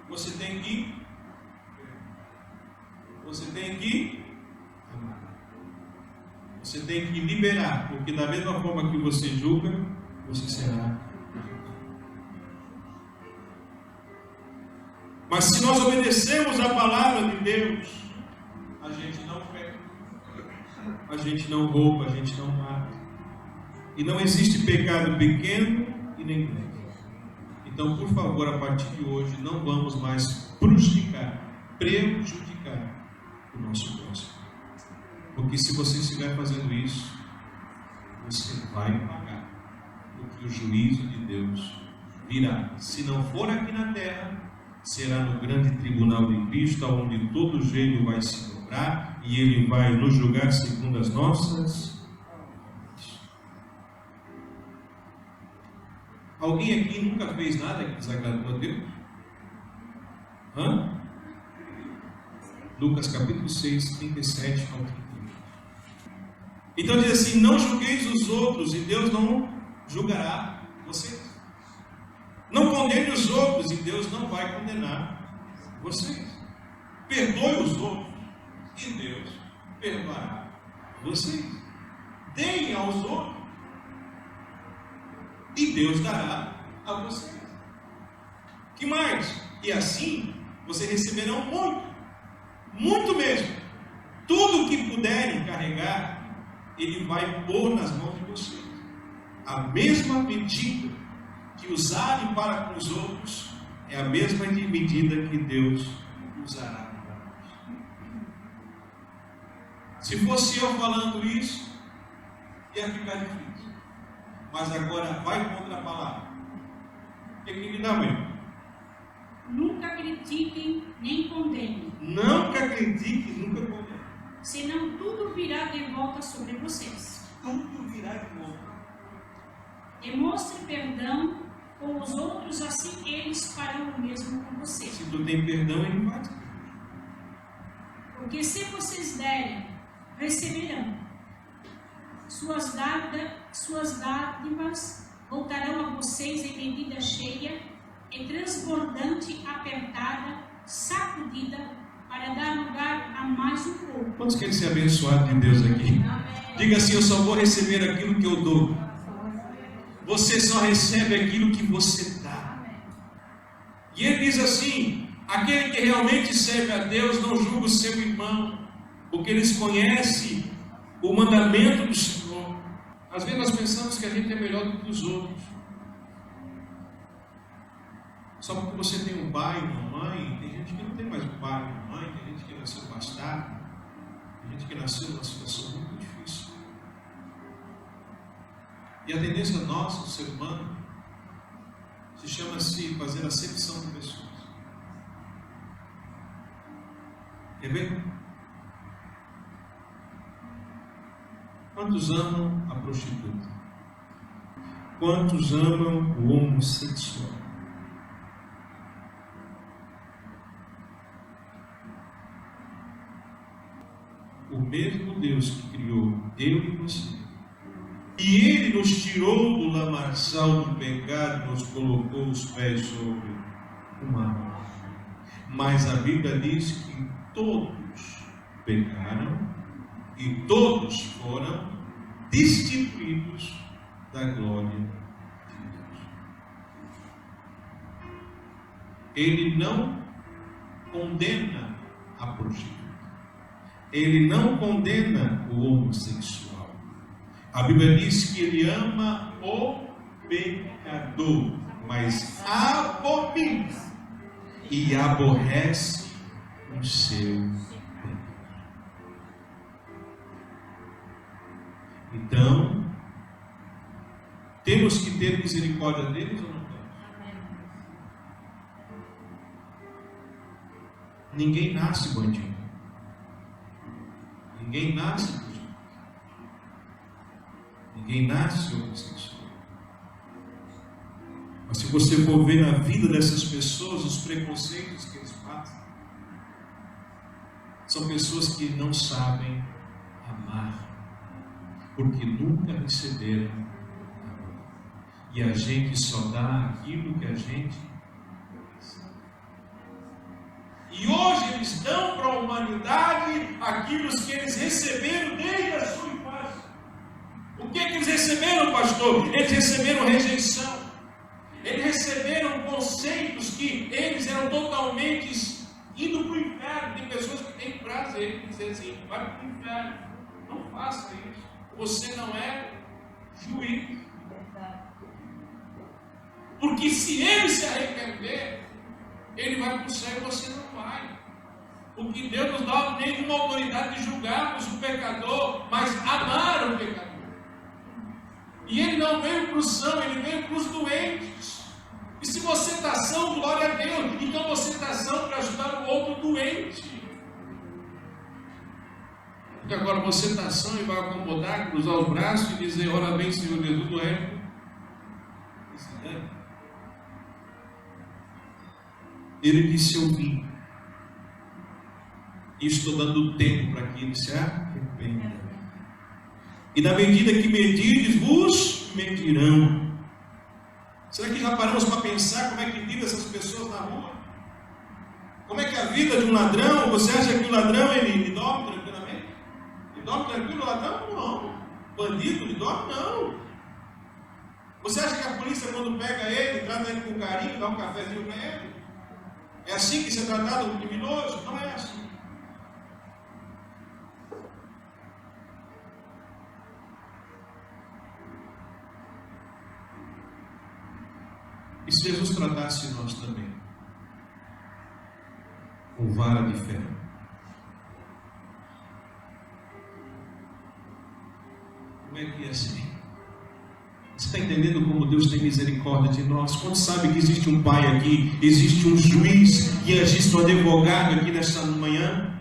Speaker 1: Você tem que amar. Você tem que liberar, porque da mesma forma que você julga, você será. Mas se nós obedecemos a palavra de Deus, a gente não peca, a gente não rouba, a gente não mata. E não existe pecado pequeno e nem grande. Então, por favor, a partir de hoje, não vamos mais prejudicar o nosso próximo. Porque se você estiver fazendo isso, você vai pagar. Porque o juízo de Deus virá. Se não for aqui na terra, será no grande tribunal de Cristo, onde todo joelho vai se dobrar e Ele vai nos julgar segundo as nossas. Alguém aqui nunca fez nada que desagradou a Deus? Lucas capítulo 6, 37 ao 38. Então diz assim: não julgueis os outros e Deus não julgará vocês. Não condene os outros e Deus não vai condenar vocês. Perdoe os outros e Deus perdoará vocês. Deem aos outros e Deus dará a vocês. Que mais? E assim vocês receberão muito mesmo. Tudo que puderem carregar, Ele vai pôr nas mãos de vocês. A mesma medida que usarem para com os outros é a mesma medida que Deus usará para nós. Se fosse eu falando isso,
Speaker 5: ia ficar difícil. Mas agora vai contra a palavra. O que ele dá, meu?
Speaker 2: Nunca critiquem nem condenem,
Speaker 5: Nunca critique, nunca condene.
Speaker 2: senão tudo virá de volta sobre vocês.
Speaker 5: Tudo virá de volta.
Speaker 2: Demonstre perdão com os outros, assim eles farão o mesmo com vocês.
Speaker 5: Se tu tem perdão, ele vai.
Speaker 2: Porque se vocês derem, receberão. Suas dádivas voltarão a vocês em medida cheia e transbordante, apertada, sacudida, para dar lugar a mais um pouco.
Speaker 1: Quantos querem ser abençoados de Deus aqui? Diga assim: eu só vou receber aquilo que eu dou. Você só recebe aquilo que você dá. E ele diz assim: aquele que realmente serve a Deus não julga o seu irmão, porque eles conhecem o mandamento do Senhor. Às vezes nós pensamos que a gente é melhor do que os outros. Só porque você tem um pai, uma mãe. Tem gente que não tem mais um pai, uma mãe. Tem gente que nasceu bastardo. Tem gente que nasceu numa situação muito difícil. E a tendência nossa, do ser humano, se chama-se fazer acepção de pessoas. Quer ver? Quantos amam a prostituta? Quantos amam o homossexual? O mesmo Deus que criou eu e você, e Ele nos tirou do lamaçal do pecado, nos colocou os pés sobre o mar. Mas a Bíblia diz que todos pecaram e todos foram destituídos da glória de Deus. Ele não condena a prostituta. Ele não condena o homossexual. A Bíblia diz que ele ama o pecador, mas abomina e aborrece o seu pecado. Então, temos que ter misericórdia deles ou não temos? Ninguém nasce bandido. Ninguém nasce bandido. Ninguém nasce homossexual. Mas se você for ver na vida dessas pessoas, os preconceitos que eles passam, são pessoas que não sabem amar, porque nunca receberam amor. E a gente só dá aquilo que a gente recebe. E hoje eles dão para a humanidade aquilo que eles receberam desde a sua infância. O que eles receberam, pastor? Eles receberam rejeição. Eles receberam conceitos que eles eram totalmente indo para o inferno. Tem pessoas que têm prazer em dizer assim: vai para o inferno, não faça isso, você não é juiz. Porque se ele se arrepender, ele vai para o céu e você não vai. Porque Deus nos dá nenhuma autoridade de julgarmos o pecador, mas amar o pecador. E ele não veio para o são, ele veio para os doentes. E se você está são, glória a Deus. Então você está são para ajudar o outro doente. Porque agora você está são e vai acomodar, cruzar os braços e dizer: ora bem, Senhor Jesus, não é? Ele disse: eu vim. E estou dando tempo para que ele se arrependa. E na medida que medirdes, vos medirão. Será que já paramos para pensar como é que vivem essas pessoas na rua? Como é que é a vida de um ladrão? Você acha que o ladrão ele dorme tranquilamente? Ele dorme tranquilo, o ladrão? Não. Bandido, ele dorme? Não. Você acha que a polícia, quando pega ele, trata ele com carinho, dá um cafezinho para ele? É assim que se é tratado um criminoso? Não é assim. E se Jesus tratasse nós também com vara de ferro? Como é que é assim? Você está entendendo como Deus tem misericórdia de nós? Quando sabe que existe um pai aqui, existe um juiz e existe um advogado aqui nesta manhã,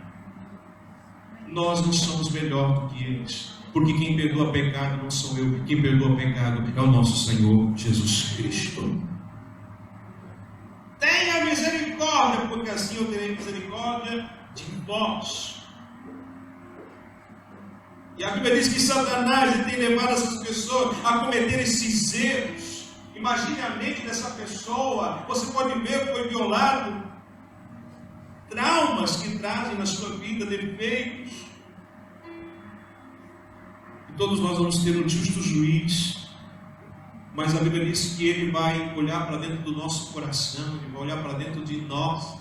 Speaker 1: nós não somos melhor do que eles. Porque quem perdoa pecado não sou eu, quem perdoa pecado é o nosso Senhor Jesus Cristo. Tenha misericórdia, porque assim eu terei misericórdia de vós. E a Bíblia diz que Satanás tem levado essas pessoas a cometer esses erros. Imagine a mente dessa pessoa. Você pode ver que foi violado. Traumas que trazem na sua vida, defeitos. E todos nós vamos ter um justo juiz. Mas a Bíblia diz que ele vai olhar para dentro do nosso coração, ele vai olhar para dentro de nós.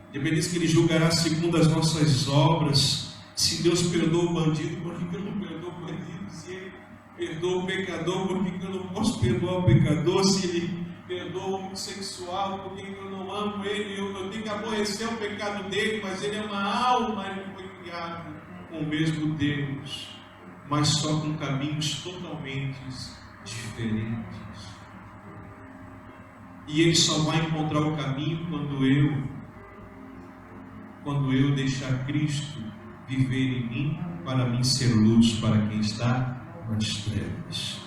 Speaker 1: A Bíblia diz que ele julgará segundo as nossas obras. Se Deus perdoa o bandido, por que eu não perdoo o bandido? Se ele perdoa o pecador, por que eu não posso perdoar o pecador? Se ele perdoa o homossexual, por que eu não amo ele? Eu tenho que aborrecer o pecado dele, mas ele é uma alma, ele foi criado com o mesmo Deus, mas só com caminhos totalmente diferentes. E ele só vai encontrar o caminho quando eu deixar Cristo viver em mim, para mim ser luz para quem está nas trevas.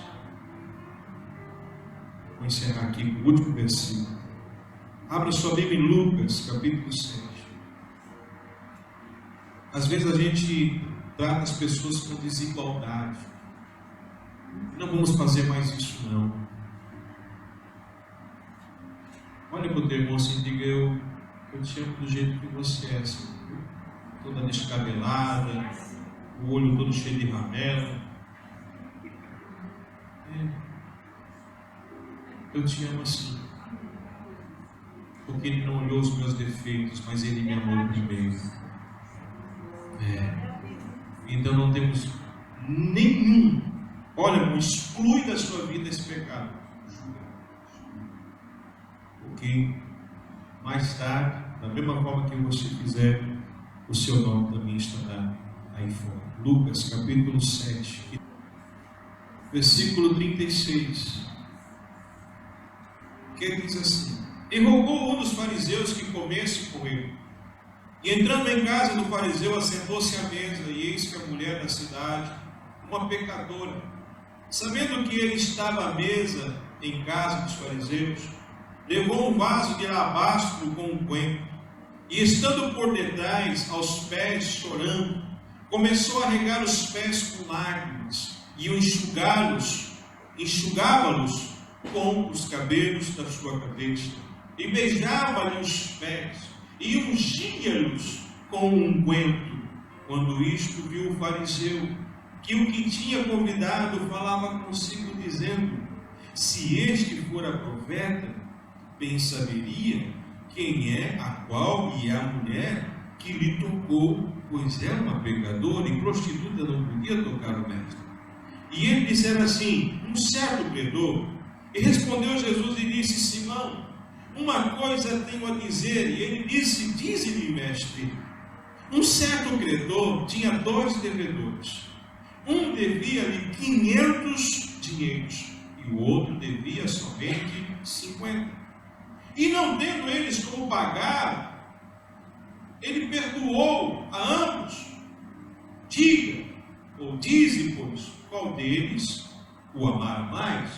Speaker 1: Vou encerrar aqui com o último versículo. Abra sua Bíblia em Lucas, capítulo 6. Às vezes a gente trata as pessoas com desigualdade. Não vamos fazer mais isso, não. Olha para o teu irmão assim e diga: eu te amo do jeito que você é, assim, toda descabelada, o olho todo cheio de ramela. Eu te amo assim, porque Ele não olhou os meus defeitos, mas Ele me amou primeiro. Então não temos nenhum. Olha, não exclui da sua vida esse pecado, porque mais tarde, da mesma forma que você fizer, o seu nome também estará aí fora. Lucas capítulo 7, versículo 36, que diz assim: e rogou um dos fariseus que comesse com ele. E entrando em casa do fariseu, assentou-se à mesa, e eis que a mulher da cidade, uma pecadora, sabendo que ele estava à mesa em casa dos fariseus, levou um vaso de alabastro com unguento, e estando por detrás, aos pés, chorando, começou a regar os pés com lágrimas, e enxugava-los com os cabelos da sua cabeça, e beijava-lhe os pés, e ungia-los com unguento. Quando isto viu o fariseu, que o que tinha convidado falava consigo, dizendo: se este fora profeta, bem saberia quem é a qual e a mulher que lhe tocou, pois é uma pecadora, e prostituta não podia tocar o mestre. E ele dissera assim: um certo credor. E respondeu Jesus e disse: Simão, uma coisa tenho a dizer. E ele disse: dize-me, mestre. Um certo credor tinha 2 devedores. Um devia-lhe 500 dinheiros e o outro devia somente 50. E não tendo eles como pagar, ele perdoou a ambos. Diga, ou dize, pois, qual deles o amara mais?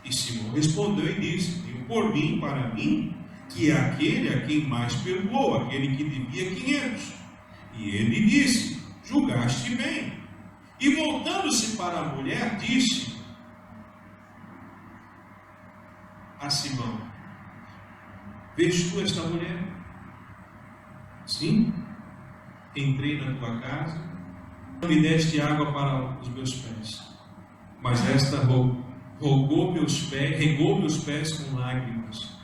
Speaker 1: E Simão respondeu e disse: tenho por mim, para mim, que é aquele a quem mais perdoou, aquele que devia 500. E ele disse: julgaste bem. E voltando-se para a mulher, disse a Simão: vês tu esta mulher? Sim, entrei na tua casa, não me deste água para os meus pés, mas esta regou meus pés com lágrimas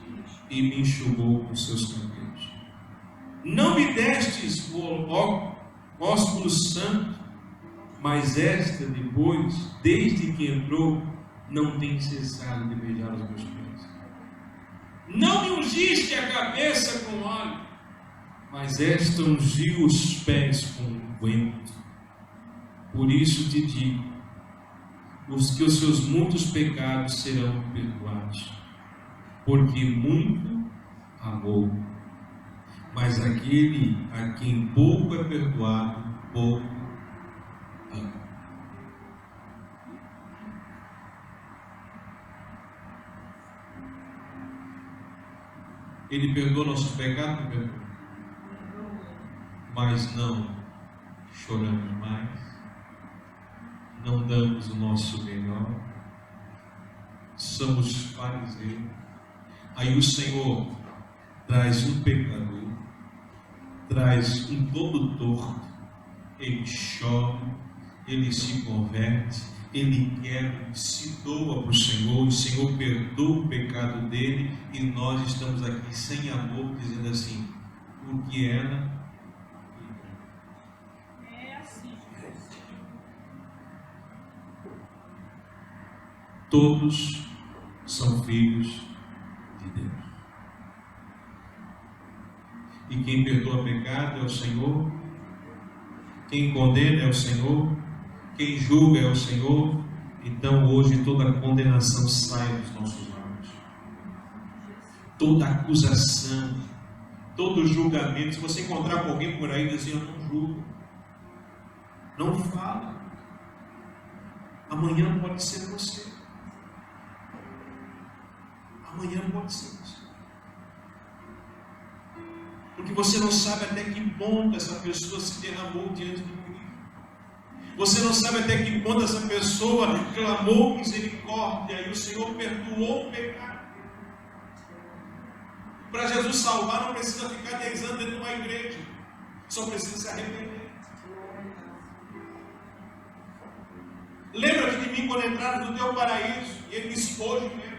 Speaker 1: e me enxugou com seus cabelos. Não me destes o ósculo santo, mas esta depois, desde que entrou, não tem cessado de beijar os meus pés. Não me ungiste a cabeça com óleo, mas esta ungiu os pés com unguento. Por isso te digo que os seus muitos pecados serão perdoados, porque muito amou. Mas aquele a quem pouco é perdoado, pouco ama. Ele perdoa nossos pecados, não perdoa? Mas não choramos mais, não damos o nosso melhor, somos fariseus. Aí o Senhor traz um pecador, traz um todo torto, ele chora, ele se converte, ele quer, se doa para o Senhor perdoa o pecado dele, e nós estamos aqui sem amor, dizendo assim: o que era?
Speaker 2: É assim.
Speaker 1: Todos são filhos de Deus. E quem perdoa pecado é o Senhor, quem condena é o Senhor, quem julga é o Senhor. Então hoje toda condenação sai dos nossos lábios, toda acusação, todo julgamento. Se você encontrar com alguém por aí dizendo: eu não julgo, não fala, amanhã pode ser você, amanhã pode ser você, porque você não sabe até que ponto essa pessoa se derramou diante de Cristo. Você não sabe até que ponto essa pessoa clamou misericórdia e o Senhor perdoou o pecado. Para Jesus salvar, não precisa ficar 10 anos dentro de uma igreja, só precisa se arrepender. Lembra-te de mim quando entrares no teu paraíso, e ele disse: hoje mesmo.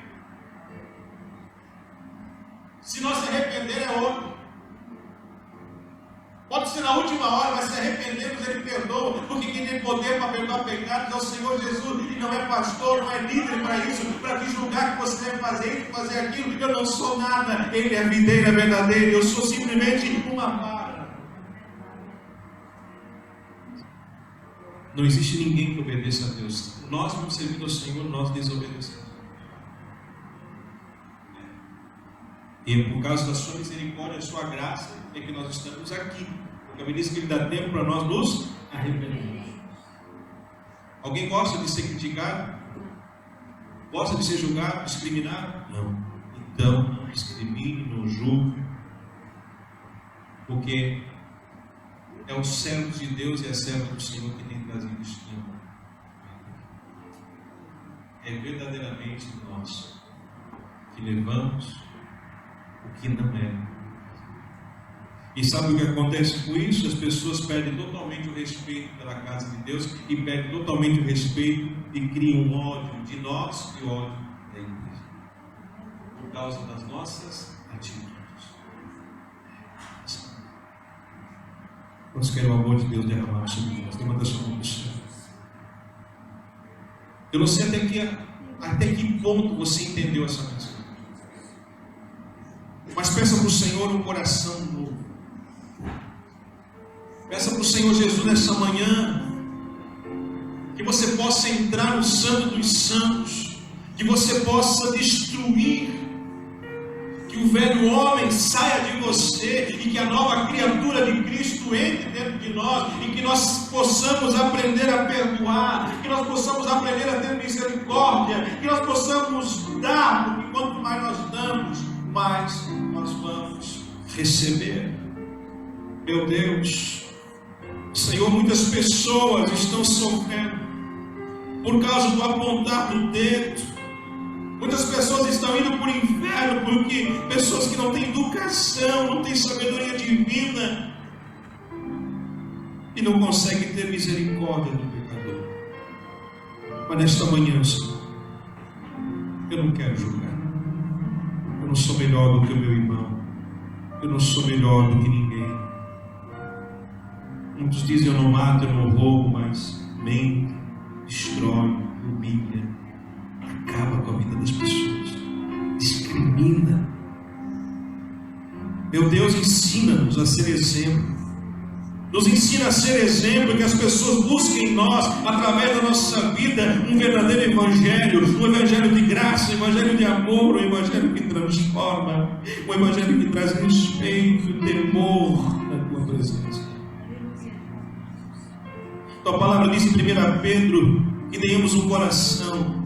Speaker 1: Se não se arrepender, é outro. Pode ser na última hora, mas se arrependermos, ele perdoa, porque quem tem poder para perdoar pecados é o Senhor Jesus, e não é pastor, não é líder para isso, para te julgar que você deve fazer isso, fazer aquilo. Eu não sou nada, ele é a videira verdadeira, eu sou simplesmente uma vara. Não existe ninguém que obedeça a Deus. Nós vamos servir ao Senhor, nós desobedecemos. E é por causa da sua misericórdia, da sua graça, é que nós estamos aqui. Porque a Bíblia diz que Ele dá tempo para nós nos arrependermos. Alguém gosta de ser criticado? Gosta de ser julgado, discriminado? Não. Então, não discrimine, não julgue. Porque é o servo de Deus e a serva do Senhor que tem trazido estima. É verdadeiramente nós que levamos o que não é. E sabe o que acontece com isso? As pessoas perdem totalmente o respeito pela casa de Deus e perdem totalmente o respeito e criam um ódio de nós e ódio da igreja por causa das nossas atitudes. Nós queremos o amor de Deus derramado sobre nós. Levanta a sua mão para o céu. Eu não sei até que ponto você entendeu essa mensagem, mas peça para o Senhor um coração novo. Peça para o Senhor Jesus nessa manhã que você possa entrar no Santo dos Santos, que você possa destruir, que o velho homem saia de você e que a nova criatura de Cristo entre dentro de nós, e que nós possamos aprender a perdoar, que nós possamos aprender a ter misericórdia, que nós possamos dar, porque quanto mais nós damos, mais nós vamos receber. Meu Deus, Senhor, muitas pessoas estão sofrendo por causa do apontar do dedo. Muitas pessoas estão indo para o inferno porque pessoas que não têm educação, não têm sabedoria divina e não conseguem ter misericórdia do pecador. Mas nesta manhã, Senhor, eu não quero julgar. Eu não sou melhor do que o meu irmão. Eu não sou melhor do que ninguém. Muitos dizem: eu não mato, eu não roubo, mas mente, destrói, humilha, acaba com a vida das pessoas, discrimina. Meu Deus, ensina-nos a ser exemplo. Nos ensina a ser exemplo, que as pessoas busquem em nós, através da nossa vida, um verdadeiro evangelho, um evangelho de graça, um evangelho de amor, um evangelho que transforma, um evangelho que traz respeito e temor na tua presença. Tua palavra diz em 1 Pedro que tenhamos um coração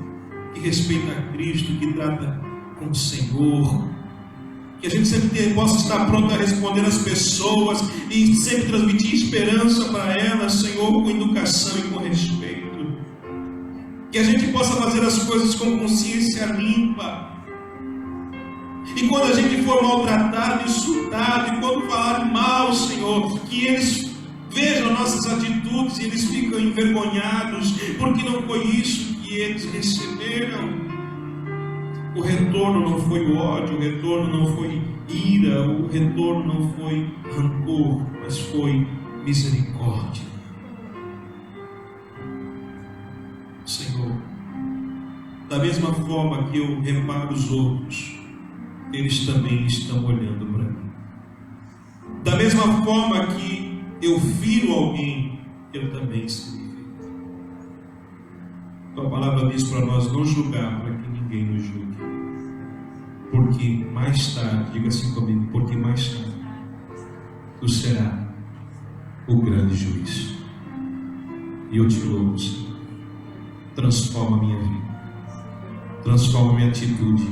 Speaker 1: que respeita a Cristo, que trata com o Senhor, que a gente sempre possa estar pronto a responder às pessoas e sempre transmitir esperança para elas, Senhor, com educação e com respeito. Que a gente possa fazer as coisas com consciência limpa. E quando a gente for maltratado, insultado, e quando falar mal, Senhor, que eles vejam nossas atitudes e eles ficam envergonhados, porque não foi isso que eles receberam. O retorno não foi o ódio, o retorno não foi ira, o retorno não foi rancor, mas foi misericórdia. Senhor, da mesma forma que eu reparo os outros, eles também estão olhando para mim. Da mesma forma que eu firo alguém, eu também serei ferido. Tua palavra diz para nós não julgar, para que ninguém nos julgue. Porque mais tarde, diga assim comigo, porque mais tarde tu serás o grande juiz. E eu te louvo, Senhor. Transforma a minha vida, transforma a minha atitude,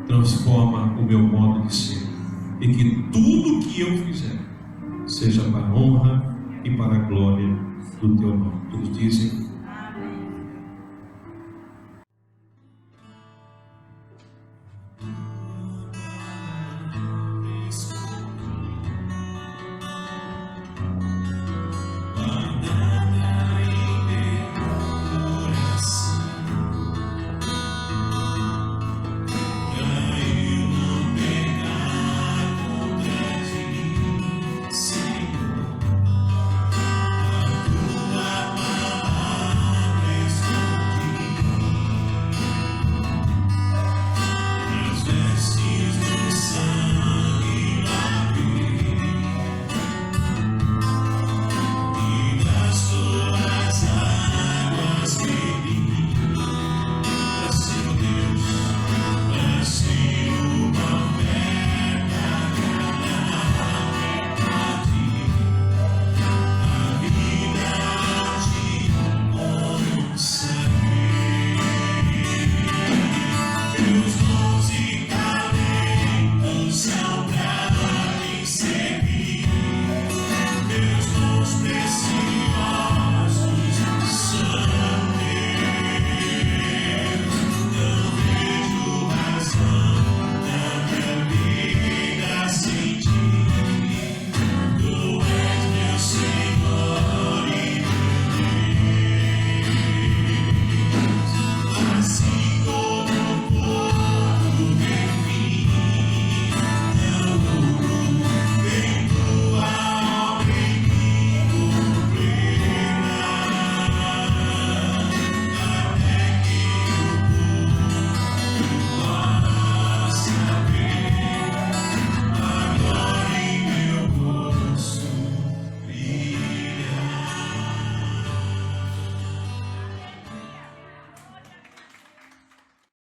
Speaker 1: transforma o meu modo de ser, e que tudo que eu fizer seja para a honra e para a glória do teu nome. Todos dizem